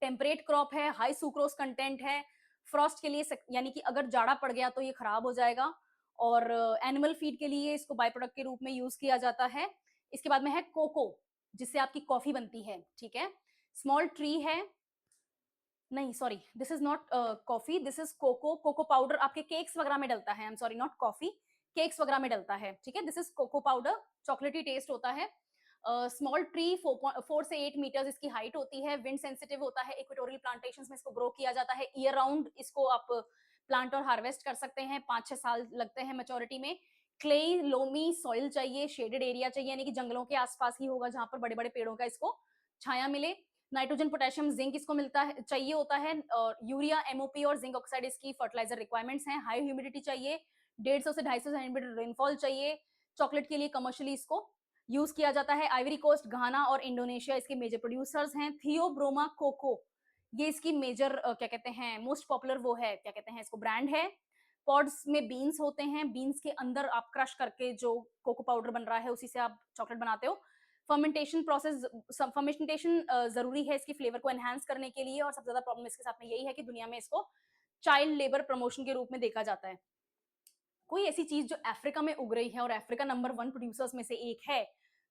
टेम्परेट क्रॉप है, हाई सुक्रोज कंटेंट है। फ्रॉस्ट के लिए यानी कि अगर जाड़ा पड़ गया तो ये खराब हो जाएगा, और एनिमल फीड के लिए इसको बाय प्रोडक्ट के रूप में यूज किया जाता है। इसके बाद में है कोको, जिससे आपकी कॉफी बनती है। ठीक है, स्मॉल ट्री है, नहीं sorry, this is not coffee, this is cocoa. Cocoa powder आपके केक्स वगैरह में डलता है, I am sorry, not coffee, cakes वगैरह में डलता है। ठीक है, दिस इज कोको पाउडर, चॉकलेटी टेस्ट होता है। स्मॉल ट्री, 4 से 8 मीटर्स इसकी हाइट होती है। विंड सेंसिटिव होता है, इक्वेटोरियल प्लांटेशंस में इसको ग्रो किया जाता है। ईयर राउंड इसको आप प्लांट और हार्वेस्ट कर सकते हैं, 5-6 साल लगते हैं मेच्योरिटी में। क्ले लोमी सॉइल चाहिए, शेडेड एरिया चाहिए, यानी कि जंगलों के आसपास ही होगा जहां पर बड़े बड़े पेड़ों का इसको छाया मिले। नाइट्रोजन, पोटेशियम, जिंक इसको मिलता है, चाहिए होता है, और यूरिया, एमओपी और जिंक ऑक्साइड इसकी फर्टिलाइजर रिक्वायरमेंट्स हैं। हाई ह्यूमिडिटी चाहिए, 150 से 250 सेंटीमीटर रेनफॉल चाहिए। चॉकलेट के लिए कमर्शियली इसको यूज किया जाता है। आइवरी कोस्ट, घाना और इंडोनेशिया इसके मेजर प्रोड्यूसर्स हैं। थियोब्रोमा कोको, ये इसकी मेजर क्या कहते हैं, मोस्ट पॉपुलर वो है, क्या कहते हैं इसको, ब्रांड है। पॉड्स में बीन्स होते हैं, बीन्स के अंदर आप क्रश करके जो कोको पाउडर बन रहा है उसी से आप चॉकलेट बनाते हो। फर्मेंटेशन प्रोसेस, फर्मेंटेशन जरूरी है इसकी फ्लेवर को एनहांस करने के लिए, और सबसे ज्यादा प्रॉब्लम इसके साथ में यही है कि दुनिया में इसको चाइल्ड लेबर प्रमोशन के रूप में देखा जाता है। कोई ऐसी चीज जो अफ्रीका में उग रही है और अफ्रीका नंबर 1 प्रोड्यूसर्स में से एक है,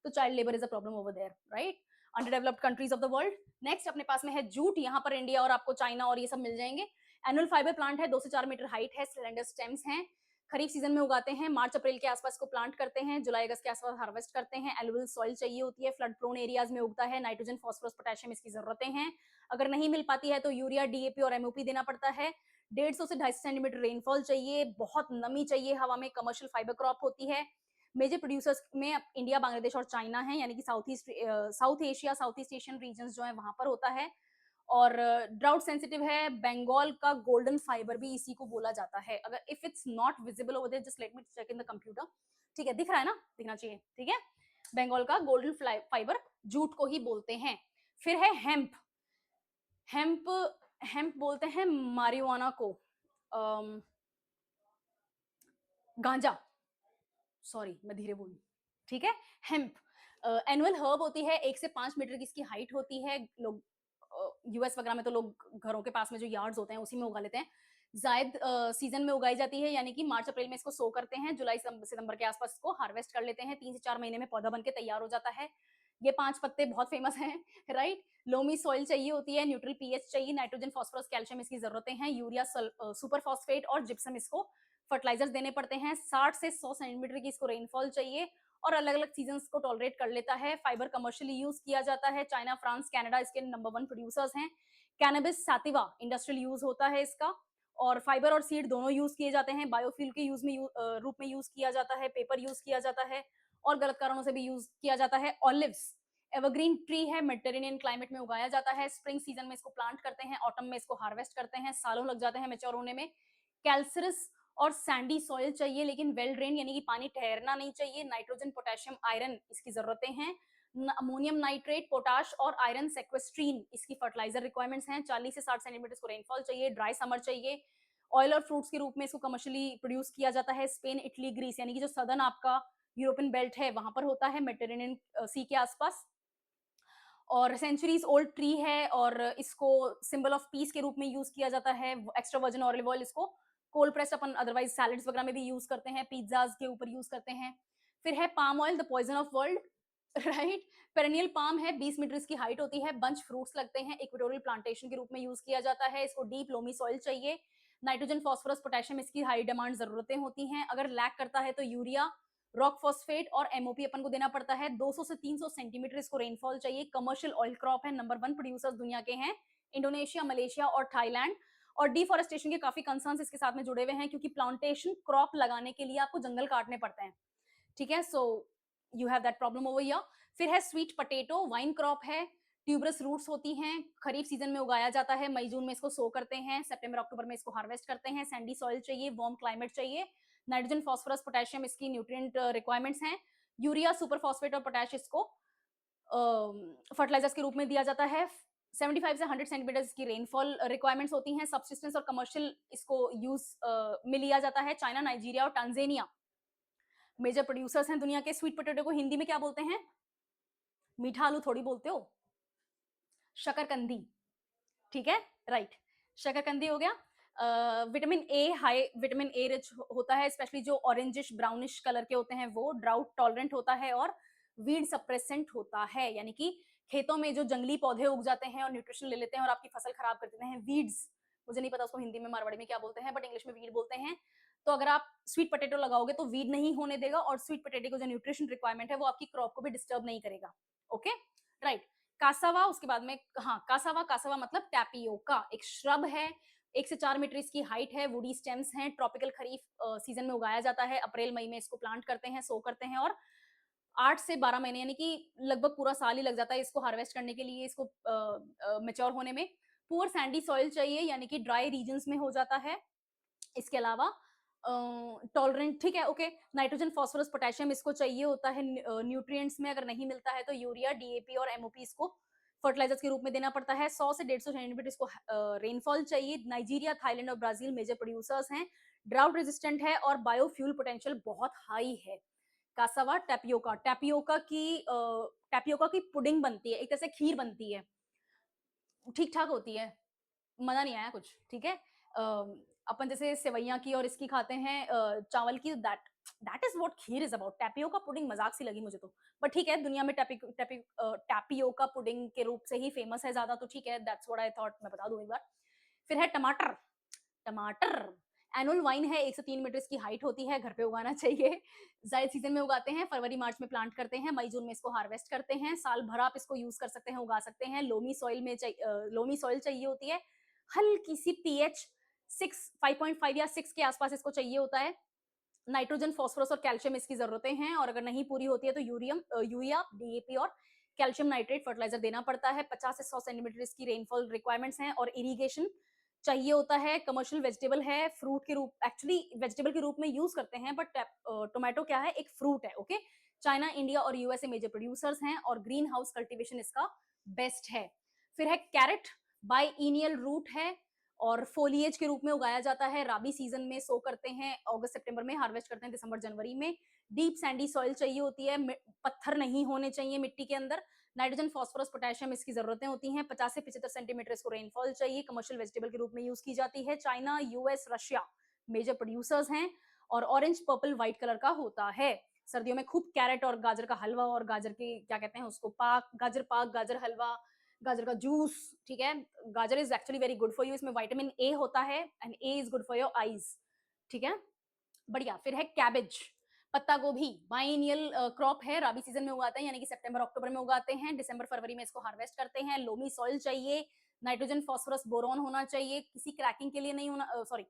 तो child labour is a problem over there, right, under developed countries of the world. Next अपने पास में है जूट, यहाँ पर इंडिया और आपको चाइना और ये सब मिल जाएंगे। एनुअल फाइबर प्लांट है, 2 से 4 मीटर हाइट है, सिलेंडर स्टेम्स हैं। खरीफ सीजन में उगाते हैं, मार्च अप्रैल के आसपास को प्लांट करते हैं, जुलाई अगस्त के आसपास हार्वेस्ट करते हैं। एलुवियल सॉइल चाहिए होती है, फ्लड प्रोन एरियाज में उगता है। नाइट्रोजन, फास्फोरस, पोटेशियम इसकी जरूरतें हैं। अगर नहीं मिल पाती है तो यूरिया, डीएपी और एमओपी देना पड़ता है। 150 से 250 सेंटीमीटर रेनफॉल चाहिए, बहुत नमी चाहिए हवा में। कमर्शियल फाइबर क्रॉप होती है। मेजर प्रोड्यूसर्स में इंडिया, बांग्लादेश और चाइना है, यानी कि south Asia, south east Asian region जो है वहां पर होता है। और ड्राउट सेंसिटिव है। बंगाल का गोल्डन फाइबर भी इसी को बोला जाता है। अगर if it's not visible over there just let me check in the computer. ठीक है, दिख रहा है ना, दिखना चाहिए। ठीक है, बंगाल का गोल्डन फाइबर जूट को ही बोलते हैं। फिर है हेम्प। हेम्प हेम्प बोलते हैं मारिजुआना को, गांजा, सॉरी मैं धीरे बोलूं। ठीक है, हेम्प एनुअल हर्ब होती है, 1 से 5 मीटर की इसकी हाइट होती है। लोग यूएस वगैरह में तो लोग घरों के पास में जो यार्ड्स होते हैं उसी में उगा लेते हैं। जायद सीजन में उगाई जाती है, यानी कि मार्च अप्रैल में इसको सो करते हैं, जुलाई सितंबर के आसपास इसको हार्वेस्ट कर लेते हैं। 3 से 4 महीने में पौधा बन के तैयार हो जाता है। ये 5 पत्ते बहुत फेमस हैं, राइट। लोमी सॉइल चाहिए होती है, न्यूट्रल पीएच चाहिए, नाइट्रोजन फॉस्फोरस कैल्शियम इसकी जरूरतें हैं, यूरिया सुपर फॉस्फेट और जिप्सम इसको फर्टिलाइजर्स देने पड़ते हैं। 60 से 100 सेंटीमीटर की इसको रेनफॉल चाहिए और अलग अलग सीजन्स को टॉलरेट कर लेता है। फाइबर कमर्शियली यूज किया जाता है। चाइना, फ्रांस, कनाडा इसके नंबर 1 प्रोड्यूसर्स हैं। कैनबिस सैटिवा इंडस्ट्रियल यूज होता है इसका, और फाइबर और सीड दोनों यूज किए जाते हैं। बायोफ्यूल के रूप में यूज किया जाता है, पेपर यूज किया जाता है और गलत कारणों से भी यूज किया जाता है। ऑलिव्स एवरग्रीन ट्री है, मेडिटेरेनियन क्लाइमेट में उगाया जाता है। स्प्रिंग सीजन में इसको प्लांट करते हैं, ऑटम में इसको हार्वेस्ट करते हैं, सालों लग जाते हैं मैच्योर होने में। कैल्सरस और सैंडी सॉइल चाहिए, लेकिन वेल ड्रेन यानी कि पानी ठहरना नहीं चाहिए। नाइट्रोजन, पोटेशियम, आयरन इसकी जरूरतें हैं। अमोनियम नाइट्रेट, पोटाश और आयरन सेक्वेस्ट्रीन इसकी फर्टिलाइजर रिक्वायरमेंट्स हैं। 40 से 60 सेंटीमीटर को रेनफॉल चाहिए। ड्राई समर चाहिए। ऑयल और फ्रूट्स के रूप में इसको कमर्शियली प्रोड्यूस किया जाता है। स्पेन, इटली, ग्रीस यानी कि जो सदर्न आपका यूरोपियन बेल्ट है वहां पर होता है, मेडिटेरेनियन सी के आसपास। और सेंचुरीज ओल्ड ट्री है और इसको सिंबल ऑफ पीस के रूप में यूज किया जाता है। एक्स्ट्रा वर्जिन ऑलिव ऑयल इसको कोल्ड प्रेस्ड अपन अदरवाइज सैलड्स वगैरह में भी यूज करते हैं, पिज्जाज के ऊपर यूज करते हैं। फिर है palm oil, the poison of world, right. Perennial palm है, 20 मीटर इसकी हाइट होती है, बंच फ्रूट्स लगते हैं, इक्वेटोरियल प्लांटेशन के रूप में यूज किया जाता है। इसको डीप लोमी सॉइल चाहिए। नाइट्रोजन, फास्फोरस, पोटेशियम इसकी हाई डिमांड जरूरतें होती हैं। अगर लैक करता है तो यूरिया, रॉक फॉस्फेट और एमओपी अपन को देना पड़ता है। 200 से 300 सेंटीमीटर इसको रेनफॉल चाहिए। कमर्शियल ऑयल क्रॉप है, नंबर 1 प्रोड्यूसर्स दुनिया के हैं, इंडोनेशिया, मलेशिया और थाईलैंड। और डिफॉरेस्टेशन के काफी कंसर्न्स इसके साथ में जुड़े हुए हैं, क्योंकि प्लांटेशन क्रॉप लगाने के लिए आपको जंगल काटने पड़ते हैं। ठीक है, so you have that problem over here. फिर है स्वीट पोटैटो, वाइन क्रॉप है, ट्यूबरस रूट्स होती हैं, खरीफ सीजन में उगाया जाता है। मई जून में इसको सो करते हैं, सितंबर अक्टूबर में इसको हार्वेस्ट करते हैं। सैंडी सॉइल चाहिए, वार्म क्लाइमेट चाहिए। नाइट्रोजन, फास्फोरस, पोटेशियम इसकी न्यूट्रिएंट रिक्वायरमेंट्स हैं। यूरिया, सुपर फॉस्फेट और पोटैश इसको फर्टिलाइजर्स के रूप में दिया जाता है। 75 से 100 सेंटीमीटर की रेनफॉल रिक्वायरमेंट्स होती हैं। सब्सिस्टेंस और कमर्शियल इसको यूज में लिया जाता है। चाइना, नाइजीरिया और टांजेनिया मेजर प्रोड्यूसर्स हैं दुनिया के। स्वीट पोटैटो को हिंदी में क्या बोलते हैं? मीठा आलू थोड़ी बोलते हो, शकरकंदी। ठीक है, राइट, शकरकंदी हो गया। Vitamin A high, vitamin A rich होता है, स्पेशली जो ऑरेंजिश ब्राउनिश कलर के होते हैं वो। ड्राउट टॉलरेंट होता है और वीड सप्रेसेंट होता है, यानी कि खेतों में जो जंगली पौधे उग जाते हैं और न्यूट्रिशन ले लेते हैं और आपकी फसल खराब कर देते हैं, वीड्स, मुझे नहीं पता उसको हिंदी में मारवाड़ी में क्या बोलते हैं, बट इंग्लिश में वीड बोलते हैं। तो अगर आप स्वीट पोटैटो लगाओगे तो वीड नहीं होने देगा और स्वीट पोटैटो को जो न्यूट्रिशन रिक्वायरमेंट है वो आपकी क्रॉप को भी डिस्टर्ब नहीं करेगा। Okay, right. कासावा, उसके बाद में, हाँ, कासावा, कासावा मतलब टैपियोका, एक श्रब है, 1 से 4 मीटर इसकी हाइट है, वुडी स्टेम्स हैं। ट्रॉपिकल खरीफ सीजन में उगाया जाता है, अप्रैल मई में इसको प्लांट करते हैं, सो करते हैं और 8 से 12 महीने यानी कि लगभग पूरा साल ही लग जाता है इसको हार्वेस्ट करने के लिए, इसको मैच्योर होने में। पुअर सैंडी सॉइल चाहिए, यानी कि ड्राई रीजन्स में हो जाता है। इसके अलावा टॉलरेंट, ठीक है, ओके। नाइट्रोजन, फास्फोरस, पोटेशियम इसको चाहिए होता है न्यूट्रिएंट्स में। अगर नहीं मिलता है तो यूरिया, डीएपी और एमओपी इसको फर्टिलाइजर्स के रूप में देना पड़ता है। 100 से 150 सेंटीमीटर इसको रेनफॉल चाहिए। नाइजीरिया, थाईलैंड और ब्राजील मेजर प्रोड्यूसर्स हैं। ड्राउट रेजिस्टेंट है और बायोफ्यूल पोटेंशियल बहुत हाई है। कासावा, टैपियोका, टैपियोका की पुडिंग बनती है, एक तरह से खीर बनती है, ठीक ठाक होती है, मजा नहीं आया कुछ। ठीक है, अपन जैसे सेवैयां की और इसकी खाते हैं चावल की, that is what kheer is about. Tapioca pudding मजाक सी लगी मुझे तो, बट ठीक है, दुनिया में टैपियोका पुडिंग के रूप से ही फेमस है ज्यादा, तो ठीक है, दैट्स व्हाट आई थॉट, मैं बता दूं एक बार। फिर है टमाटर। टमाटर एनुअल वाइन है, 1 से 3 मीटर इसकी हाइट होती है, घर पे उगाना चाहिए। जायद सीजन में उगाते हैं, फरवरी मार्च में प्लांट करते हैं, मई जून में इसको हार्वेस्ट करते हैं। साल भर आप इसको यूज कर सकते हैं, उगा सकते हैं। लोमी सॉइल चाहिए होती है, हल्की सी पीएच 5.5 या 6 के आसपास इसको चाहिए होता है। नाइट्रोजन, फास्फोरस और कैल्शियम इसकी जरूरतें हैं, और अगर नहीं पूरी होती है तो यूरिया, डीएपी और कैल्शियम नाइट्रेट फर्टिलाइजर देना पड़ता है, 50 से 100 सेंटीमीटर इसकी रेनफॉल रिक्वायरमेंट्स हैं, और इरिगेशन चाहिए होता है। कमर्शियल वेजिटेबल है, फ्रूट के रूप, एक्चुअली वेजिटेबल के रूप में यूज करते हैं, बट टोमेटो क्या है, एक फ्रूट है। ओके, चाइना, इंडिया और यूएसए मेजर प्रोड्यूसर्स हैं, और ग्रीन हाउस कल्टिवेशन इसका बेस्ट है। फिर है कैरेट, बाइनियल रूट है और फोलिएज के रूप में उगाया जाता है। राबी सीजन में सो करते हैं, अगस्त सितंबर में हार्वेस्ट करते हैं, दिसंबर जनवरी में। डीप सैंडी सॉइल चाहिए होती है, पत्थर नहीं होने चाहिए मिट्टी के अंदर। नाइट्रोजन, फास्फोरस, पोटेशियम इसकी जरूरतें होती हैं। 50 से 75 सेंटीमीटर इसको रेनफॉल चाहिए। कमर्शियल वेजिटेबल के रूप में यूज की जाती है। China, US, Russia major producers हैं, और ऑरेंज, पर्पल, व्हाइट कलर का होता है। सर्दियों में खूब कैरेट और गाजर का हलवा, और गाजर के क्या कहते हैं उसको, पाक, गाजर पाक, गाजर हलवा, गाजर का जूस। ठीक है, गाजर is actually very good for you, इसमें विटामिन ए होता है, and A is good for your eyes. ठीक है, बढ़िया। फिर है कैबेज, पत्ता गोभी, बाइनियल क्रॉप है, राबी सीजन में उगाते हैं, यानी कि सितंबर अक्टूबर में उगाते हैं, दिसंबर फरवरी में इसको हार्वेस्ट करते हैं। लोमी सॉइल चाहिए, नाइट्रोजन, फास्फोरस, बोरॉन होना चाहिए, किसी क्रैकिंग के लिए नहीं होना, सॉरी,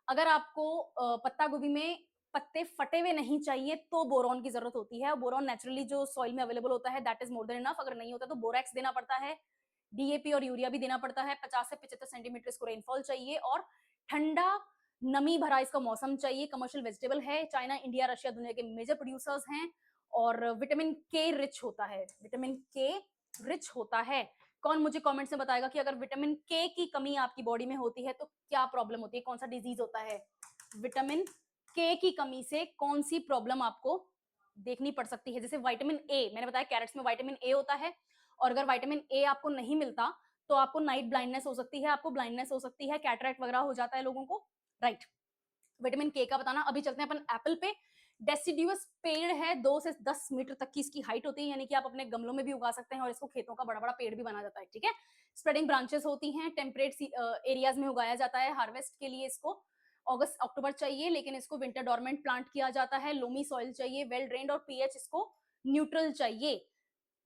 अगर आपको पत्ता गोभी में पत्ते फटे हुए नहीं चाहिए तो बोरॉन की जरूरत होती है। बोरॉन नेचुरली जो सॉइल में अवेलेबल होता है, that is more than enough. अगर नहीं होता तो बोरैक्स देना पड़ता है, डीएपी और यूरिया भी देना पड़ता है। 50 से 75 सेंटीमीटर इसको रेनफॉल चाहिए, और ठंडा नमी भरा इसका मौसम चाहिए। कमर्शियल वेजिटेबल है, चाइना, इंडिया, रशिया दुनिया के मेजर प्रोड्यूसर्स हैं, और विटामिन के रिच होता है, विटामिन के रिच होता है। कौन मुझे कमेंट्स में बताएगा कि अगर विटामिन के की कमी आपकी बॉडी में होती है तो क्या प्रॉब्लम होती है, कौन सा डिजीज होता है? विटामिन के की कमी से कौन सी प्रॉब्लम आपको देखनी पड़ सकती है? जैसे विटामिन ए, मैंने बताया कैरेट्स में विटामिन ए होता है, और अगर विटामिन ए आपको नहीं मिलता तो आपको नाइट ब्लाइंडनेस हो सकती है, आपको ब्लाइंडनेस हो सकती है, कैटरेक्ट वगैरह हो जाता है लोगों को, राइट। विटामिन के का बताना। अभी चलते हैं अपन एप्पल पे। डेसिडियस पेड़ है, 2 से 10 मीटर तक की इसकी हाइट होती है, यानी कि आप अपने गमलों में भी उगा सकते हैं, और इसको खेतों का बड़ा बड़ा पेड़ भी बना जाता है। ठीक है, स्प्रेडिंग ब्रांचेस होती हैं, टेम्परेट एरियाज में उगाया जाता है। हार्वेस्ट के लिए इसको अगस्त अक्टूबर चाहिए, लेकिन इसको विंटर डोरमेंट प्लांट किया जाता है। लोमी सॉइल चाहिए, वेल ड्रेन्ड, और पीएच इसको न्यूट्रल चाहिए।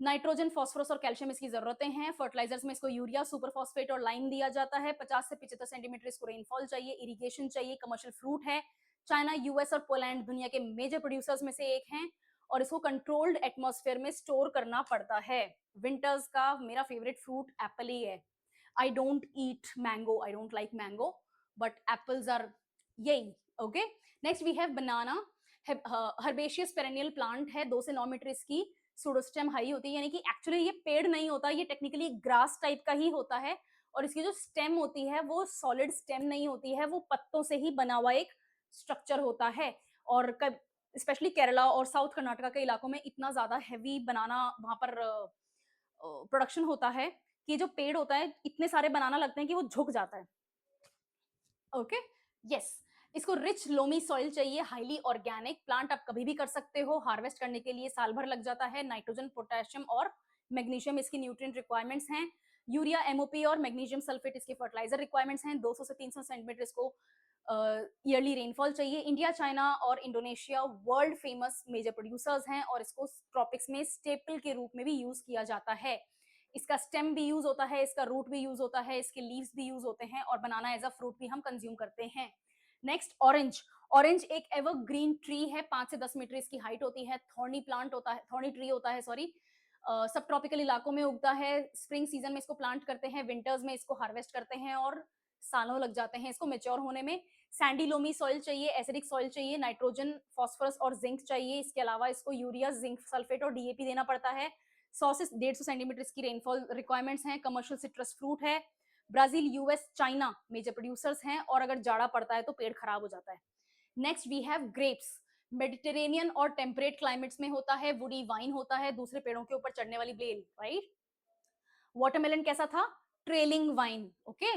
नाइट्रोजन, फास्फोरस और कैल्शियम इसकी जरूरतें हैं। फर्टिलाइजर्स में इसको यूरिया, सुपर फॉस्फेट और लाइम दिया जाता है। 50 से 75 सेंटीमीटर इसको रेनफॉल चाहिए। इरिगेशन चाहिए। कमर्शियल फ्रूट है। चाइना, यूएस और पोलैंड दुनिया के मेजर प्रोड्यूसर्स में से एक हैं, और इसको कंट्रोल्ड एटमॉस्फेयर में स्टोर करना पड़ता है। विंटर्स का मेरा फेवरेट फ्रूट एप्पल ही है। I don't eat mango, I don't like mango, but apples are यही। Okay, next we have banana. Herbaceous perennial plant है, 2 से 9 मीटर इसकी सूडोस्टेम हाई होती है, यानी कि एक्चुअली ये पेड़ नहीं होता, ये टेक्निकली ग्रास टाइप का ही होता है, और इसकी जो स्टेम होती है वो सॉलिड स्टेम नहीं होती है, वो पत्तों से ही बना हुआ एक स्ट्रक्चर होता है। और स्पेशली केरला और साउथ कर्नाटका के इलाकों में इतना ज्यादा हैवी बनाना वहां पर प्रोडक्शन होता है कि जो पेड़ होता है इतने सारे बनाना लगते हैं कि वो झुक जाता है। Okay, yes. इसको रिच लोमी सॉइल चाहिए, हाईली ऑर्गेनिक। प्लांट आप कभी भी कर सकते हो, हार्वेस्ट करने के लिए साल भर लग जाता है। नाइट्रोजन, पोटेशियम और मैग्नीशियम इसकी न्यूट्रिएंट रिक्वायरमेंट्स हैं। यूरिया, एमओपी और मैग्नीशियम सल्फेट इसके फर्टिलाइजर रिक्वायरमेंट्स हैं। 200 से 300 सेंटीमीटर इसको ईयरली रेनफॉल चाहिए। इंडिया, चाइना और Indonesia world famous major producers हैं, और इसको ट्रॉपिक्स में स्टेपल के रूप में भी यूज किया जाता है। इसका स्टेम भी यूज होता है, इसका रूट भी यूज होता है, इसके लीव्स भी यूज होते हैं, और बनाना एज अ फ्रूट भी हम कंज्यूम करते हैं। Next, orange. ऑरेंज एक एवरग्रीन ट्री है, 5 से 10 मीटर इसकी हाइट होती है। थॉर्नी प्लांट होता है, थॉर्नी ट्री होता है, सॉरी। सब ट्रॉपिकल इलाकों में उगता है। स्प्रिंग सीजन में इसको प्लांट करते हैं, विंटर्स में इसको हार्वेस्ट करते हैं, और सालों लग जाते हैं इसको मेच्योर होने में। सैंडी लोमी सॉइल चाहिए, एसिडिक सॉइल चाहिए, नाइट्रोजन, फास्फोरस और जिंक चाहिए। इसके अलावा इसको यूरिया, जिंक सल्फेट और डीएपी देना पड़ता है। 100 से 150 सेंटीमीटर की रेनफॉल रिक्वायरमेंट्स हैं। कमर्शियल सिट्रस फ्रूट है। Brazil, US, China major producers हैं, और अगर जाड़ा पड़ता है तो पेड़ खराब हो जाता है। Next we have grapes. Mediterranean और टेम्परेट क्लाइमेट्स में होता है। वुडी वाइन होता है, दूसरे पेड़ों के ऊपर चढ़ने वाली बेल, राइट। वाटरमेलन कैसा था? Trailing wine. ओके,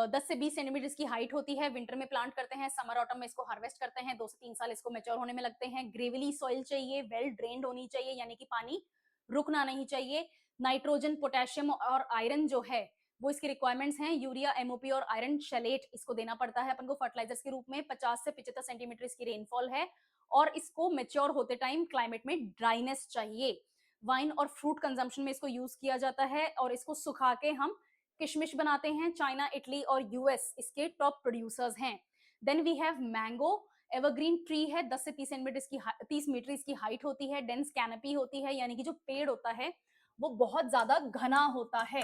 10 से 20 सेंटीमीटर की हाइट होती है। विंटर में प्लांट करते हैं, समर ऑटम में इसको हार्वेस्ट करते हैं। 2 से 3 साल इसको मेच्योर होने में लगते हैं। ग्रेविली सॉइल चाहिए, वेल ड्रेन्ड होनी चाहिए, यानी कि पानी रुकना नहीं चाहिए। नाइट्रोजन, पोटेशियम और आयरन जो है वो इसकी रिक्वायरमेंट्स हैं। यूरिया, एमओपी और आयरन शेलेट इसको देना पड़ता है अपन को फर्टिलाइजर्स के रूप में। 50 से 75 सेंटीमीटर इसकी रेनफॉल है, और इसको मेच्योर होते टाइम क्लाइमेट में ड्राइनेस चाहिए। वाइन और फ्रूट कंजम्पशन में इसको यूज किया जाता है, और इसको सुखा के हम किशमिश बनाते हैं। चाइना, इटली और यूएस इसके टॉप प्रोड्यूसर्स हैं। Then we have mango. Evergreen tree है, 10 से 30 मीटर इसकी हाइट होती है। डेंस कैनपी होती है, यानी कि जो पेड़ होता है वो बहुत ज्यादा घना होता है,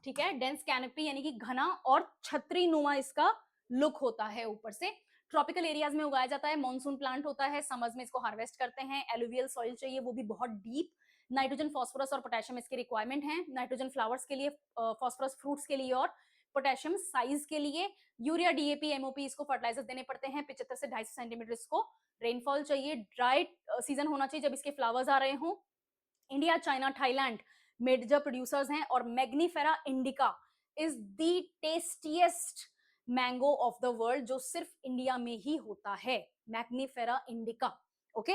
ठीक है। डेंस कैनोपी यानी कि घना और छतरी नुमा इसका लुक होता है ऊपर से। ट्रॉपिकल एरियाज में उगाया जाता है, मॉनसून प्लांट होता है, समर्स में इसको हार्वेस्ट करते हैं। एलुवियल सॉइल चाहिए, वो भी बहुत डीप। नाइट्रोजन, फास्फोरस और पोटेशियम इसके रिक्वायरमेंट है। नाइट्रोजन फ्लावर्स के लिए, फास्फोरस फ्रूट्स के लिए और पोटेशियम साइज के लिए। यूरिया, डीएपी, एमओपी इसको फर्टिलाइजर देने पड़ते हैं। 75 से 250 सेंटीमीटर इसको रेनफॉल चाहिए। ड्राई सीजन होना चाहिए जब इसके फ्लावर्स आ रहे हों। India, China, Thailand major producers हैं और Mangifera indica is the tastiest mango of the world, जो सिर्फ इंडिया में ही होता है। Mangifera indica, okay.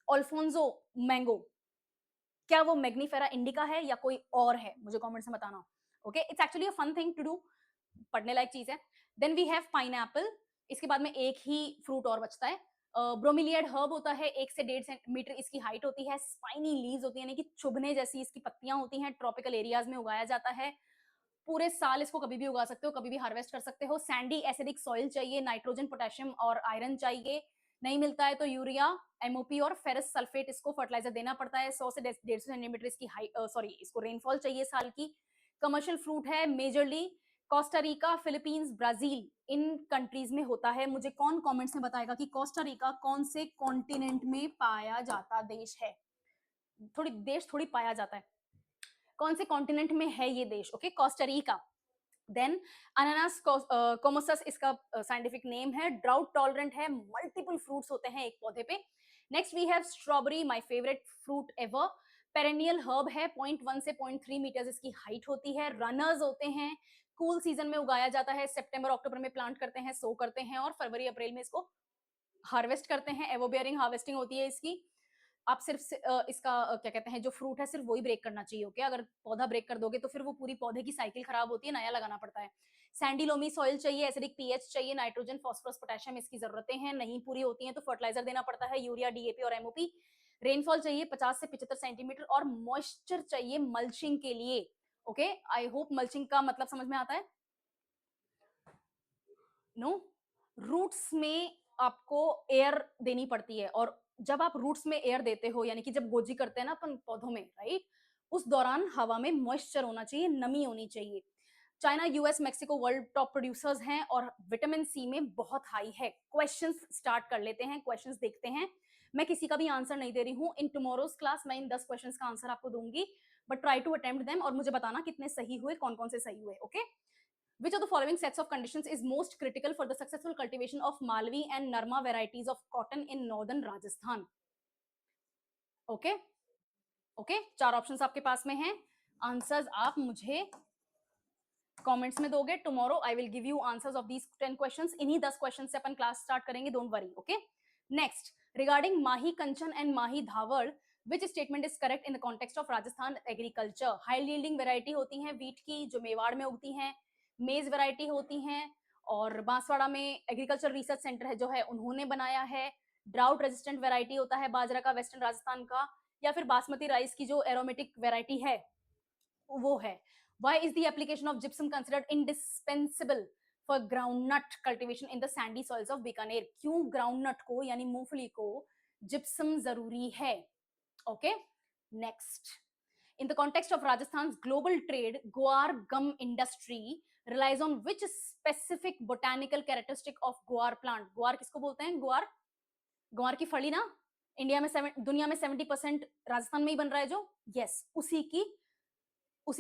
Alphonso mango, क्या वो मैग्नीफेरा इंडिका है या कोई और है, मुझे कमेंट्स में बताना, okay. It's actually a fun thing to do, पढ़ने लायक चीज है। देन वी हैव पाइनएप्पल, इसके बाद में एक ही फ्रूट और बचता है। ब्रोमिलियड हर्ब होता है, 1 से 1.5 मीटर इसकी हाइट होती है। स्पाइनी लीव्स होती है, यानी कि चुभने जैसी इसकी पत्तियां होती हैं। ट्रॉपिकल एरियाज में उगाया जाता है। पूरे साल इसको कभी भी उगा सकते हो, कभी भी हार्वेस्ट कर सकते हो। सैंडी एसिडिक सॉइल चाहिए, नाइट्रोजन, पोटेशियम और आयरन चाहिए। नहीं मिलता है तो यूरिया, एमओपी और फेरस सल्फेट इसको फर्टिलाइजर देना पड़ता है। 100 से 150 सेंटीमीटर इसकी हाइट, सॉरी इसको रेनफॉल चाहिए साल की। कमर्शियल फ्रूट है मेजरली कोस्टारिका, फिलीपींस, ब्राजील, इन कंट्रीज में होता है। मुझे कौन कमेंट्स में बताएगा कि कोस्टारिका कौन से कॉन्टिनेंट में पाया जाता देश है? थोड़ी पाया जाता है, कौन से कॉन्टिनेंट में है ये देश, okay. Costa Rica. Then Ananas comosus इसका साइंटिफिक नेम है। ड्राउट टॉलरेंट है, मल्टीपल फ्रूट्स होते हैं एक पौधे पे। Next we have strawberry, my favourite fruit ever. Perennial herb है, 0.1 से 0.3 मीटर इसकी हाइट होती है। रनर्स होते हैं, कूल सीजन में उगाया जाता है। सितंबर अक्टूबर में प्लांट करते हैं, सो करते हैं और फरवरी अप्रैल में इसको हार्वेस्ट करते हैं। एवोबियरिंग हार्वेस्टिंग होती है इसकी। आप सिर्फ इसका क्या कहते हैं, जो फ्रूट है सिर्फ वही ब्रेक करना चाहिए, ओके। अगर पौधा ब्रेक कर दोगे तो फिर वो पूरी पौधे की साइकिल खराब होती है, नया लगाना पड़ता है। सैंडी लोमी सॉइल चाहिए, एसिडिक पीएच चाहिए, नाइट्रोजन, फास्फोरस, पोटेशियम इसकी जरूरतें हैं। नहीं पूरी होती हैं तो फर्टिलाइजर देना पड़ता है, यूरिया, डीएपी और एमओपी। रेनफॉल चाहिए 50 से 75 सेंटीमीटर और मॉइस्चर चाहिए मल्चिंग के लिए, ओके। आई होप मल्चिंग का मतलब समझ में आता है। नो, रूट्स में आपको एयर देनी पड़ती है और जब आप रूट्स में एयर देते हो, यानी कि जब गोजी करते हैं ना अपन पौधों में, राइट, उस दौरान हवा में मॉइस्चर होना चाहिए, नमी होनी चाहिए। China, US, Mexico world top producers हैं और विटामिन सी में बहुत हाई है। क्वेश्चंस स्टार्ट कर लेते हैं, क्वेश्चंस देखते हैं। मैं किसी का भी आंसर नहीं दे रही हूँ। इन टुमारोज क्लास मैं इन 10 क्वेश्चंस का आंसर आपको दूंगी, but try to attempt them और मुझे बताना कितने सही हुए, कौन कौन से सही हुए, okay. Which of the following sets of conditions is most critical for the successful cultivation of Malvi and Narma varieties of cotton in northern Rajasthan? Okay, okay, 4 options आपके पास में हैं। आंसर्स आप मुझे कमेंट्स में दोगे। Tomorrow I will give you answers of these 10 questions. इन्हीं 10 question से अपन क्लास स्टार्ट करेंगे, don't worry, okay. Next, regarding Mahi Kanchan and Mahi Dhawad, which statement is correct in the context of Rajasthan agriculture? High yielding variety होती हैं wheat की, जो मेवाड़ में उगती हैं। मेज वैरायटी होती हैं और बांसवाड़ा में एग्रीकल्चर रिसर्च सेंटर है जो है उन्होंने बनाया है। ड्राउट रेजिस्टेंट वैरायटी होता है बाजरा का, वेस्टर्न राजस्थान का। या फिर बासमती राइस की जो एरोमेटिक वैरायटी है वो है। Why is the application of gypsum considered indispensable for groundnut cultivation in the sandy soils of Bikaner? क्यों groundnut को यानी मूंगफली को gypsum जरूरी है? Okay, next. In the context of Rajasthan's global trade, guar gum industry relies on which specific botanical characteristic of guar plant? गुआर किसको बोलते हैं? गुआर, गुआर की फली ना, इंडिया में दुनिया में 70% राजस्थान में ही बन रहा है जो, यस, उसी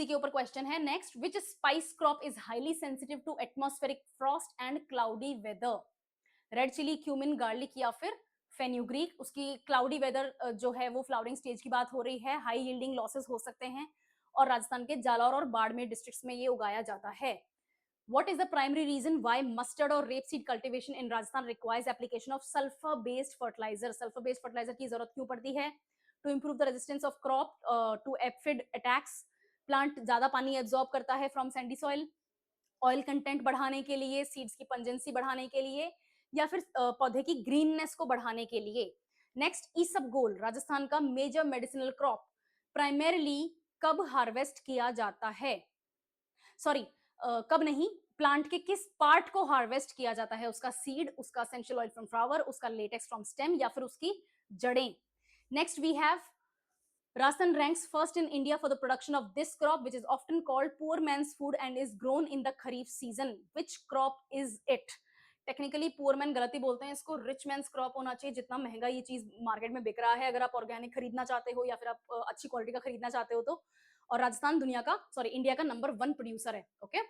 के ऊपर क्वेश्चन है। Next, which spice crop is highly sensitive to atmospheric frost and cloudy weather? Red chilli, cumin, garlic या फिर फेन्यूग्रीक? उसकी क्लाउडी वेदर जो है वो फ्लावरिंग स्टेज की बात हो रही है। हाई यील्डिंग लॉसेस हो सकते हैं और राजस्थान के जालौर और बाड़मेर डिस्ट्रिक्ट्स में ये उगाया जाता है। What is the primary reason why mustard or rapeseed cultivation in Rajasthan requires application of sulfur-based fertilizer? Sulfur-based fertilizer की जरूरत क्यों पड़ती है? To improve the resistance of crop to aphid attacks. Plant ज्यादा पानी एब्जॉर्ब करता है from sandy soil. Oil content बढ़ाने के लिए, सीड्स की पंजेंसी बढ़ाने के लिए, या फिर पौधे की ग्रीननेस को बढ़ाने के लिए। नेक्स्ट, ईसबगोल राजस्थान का मेजर मेडिसिनल क्रॉप प्राइमरीली कब हार्वेस्ट किया जाता है? सॉरी, कब नहीं, प्लांट के किस पार्ट को हार्वेस्ट किया जाता है? उसका सीड, उसका एसेंशियल ऑयल फ्रॉम फ्लावर, उसका लेटेक्स फ्रॉम स्टेम या फिर उसकी जड़ें? Next we have Rajasthan ranks first in India for the production of this crop, which is often called poor man's food and is grown in the Kharif season. Which crop is it? Technically poor man गलती बोलते हैं इसको, rich mains crop होना चाहिए. जितना महंगा ये चीज मार्केट में बिक रहा है, अगर आप ऑर्गेनिक खरीदना चाहते हो या फिर आप अच्छी क्वालिटी का खरीदना चाहते हो तो. और राजस्थान दुनिया का, सॉरी, इंडिया का नंबर 1 प्रोड्यूसर है. ओके,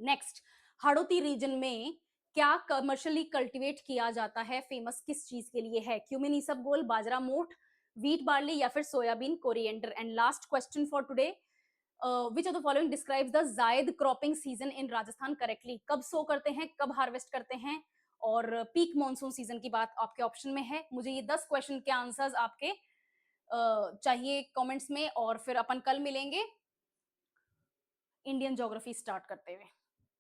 नेक्स्ट, हाड़ौती रीजन में क्या कमर्शियली कल्टीवेट किया जाता है? फेमस किस चीज के लिए है? क्यूमिन, ईसबगोल, बाजरा, मोठ, wheat, barley या फिर soybean, coriander. And last question for today, which of the following describes the Zaid cropping season in Rajasthan correctly? कब सो करते हैं, कब हार्वेस्ट करते हैं, और पीक मॉनसून सीजन की बात आपके ऑप्शन में है. मुझे ये 10 क्वेश्चन के आंसर्स आपके चाहिए कमेंट्स में, और फिर अपन कल मिलेंगे इंडियन ज्योग्राफी स्टार्ट करते हुए.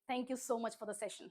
Thank you so much for the session.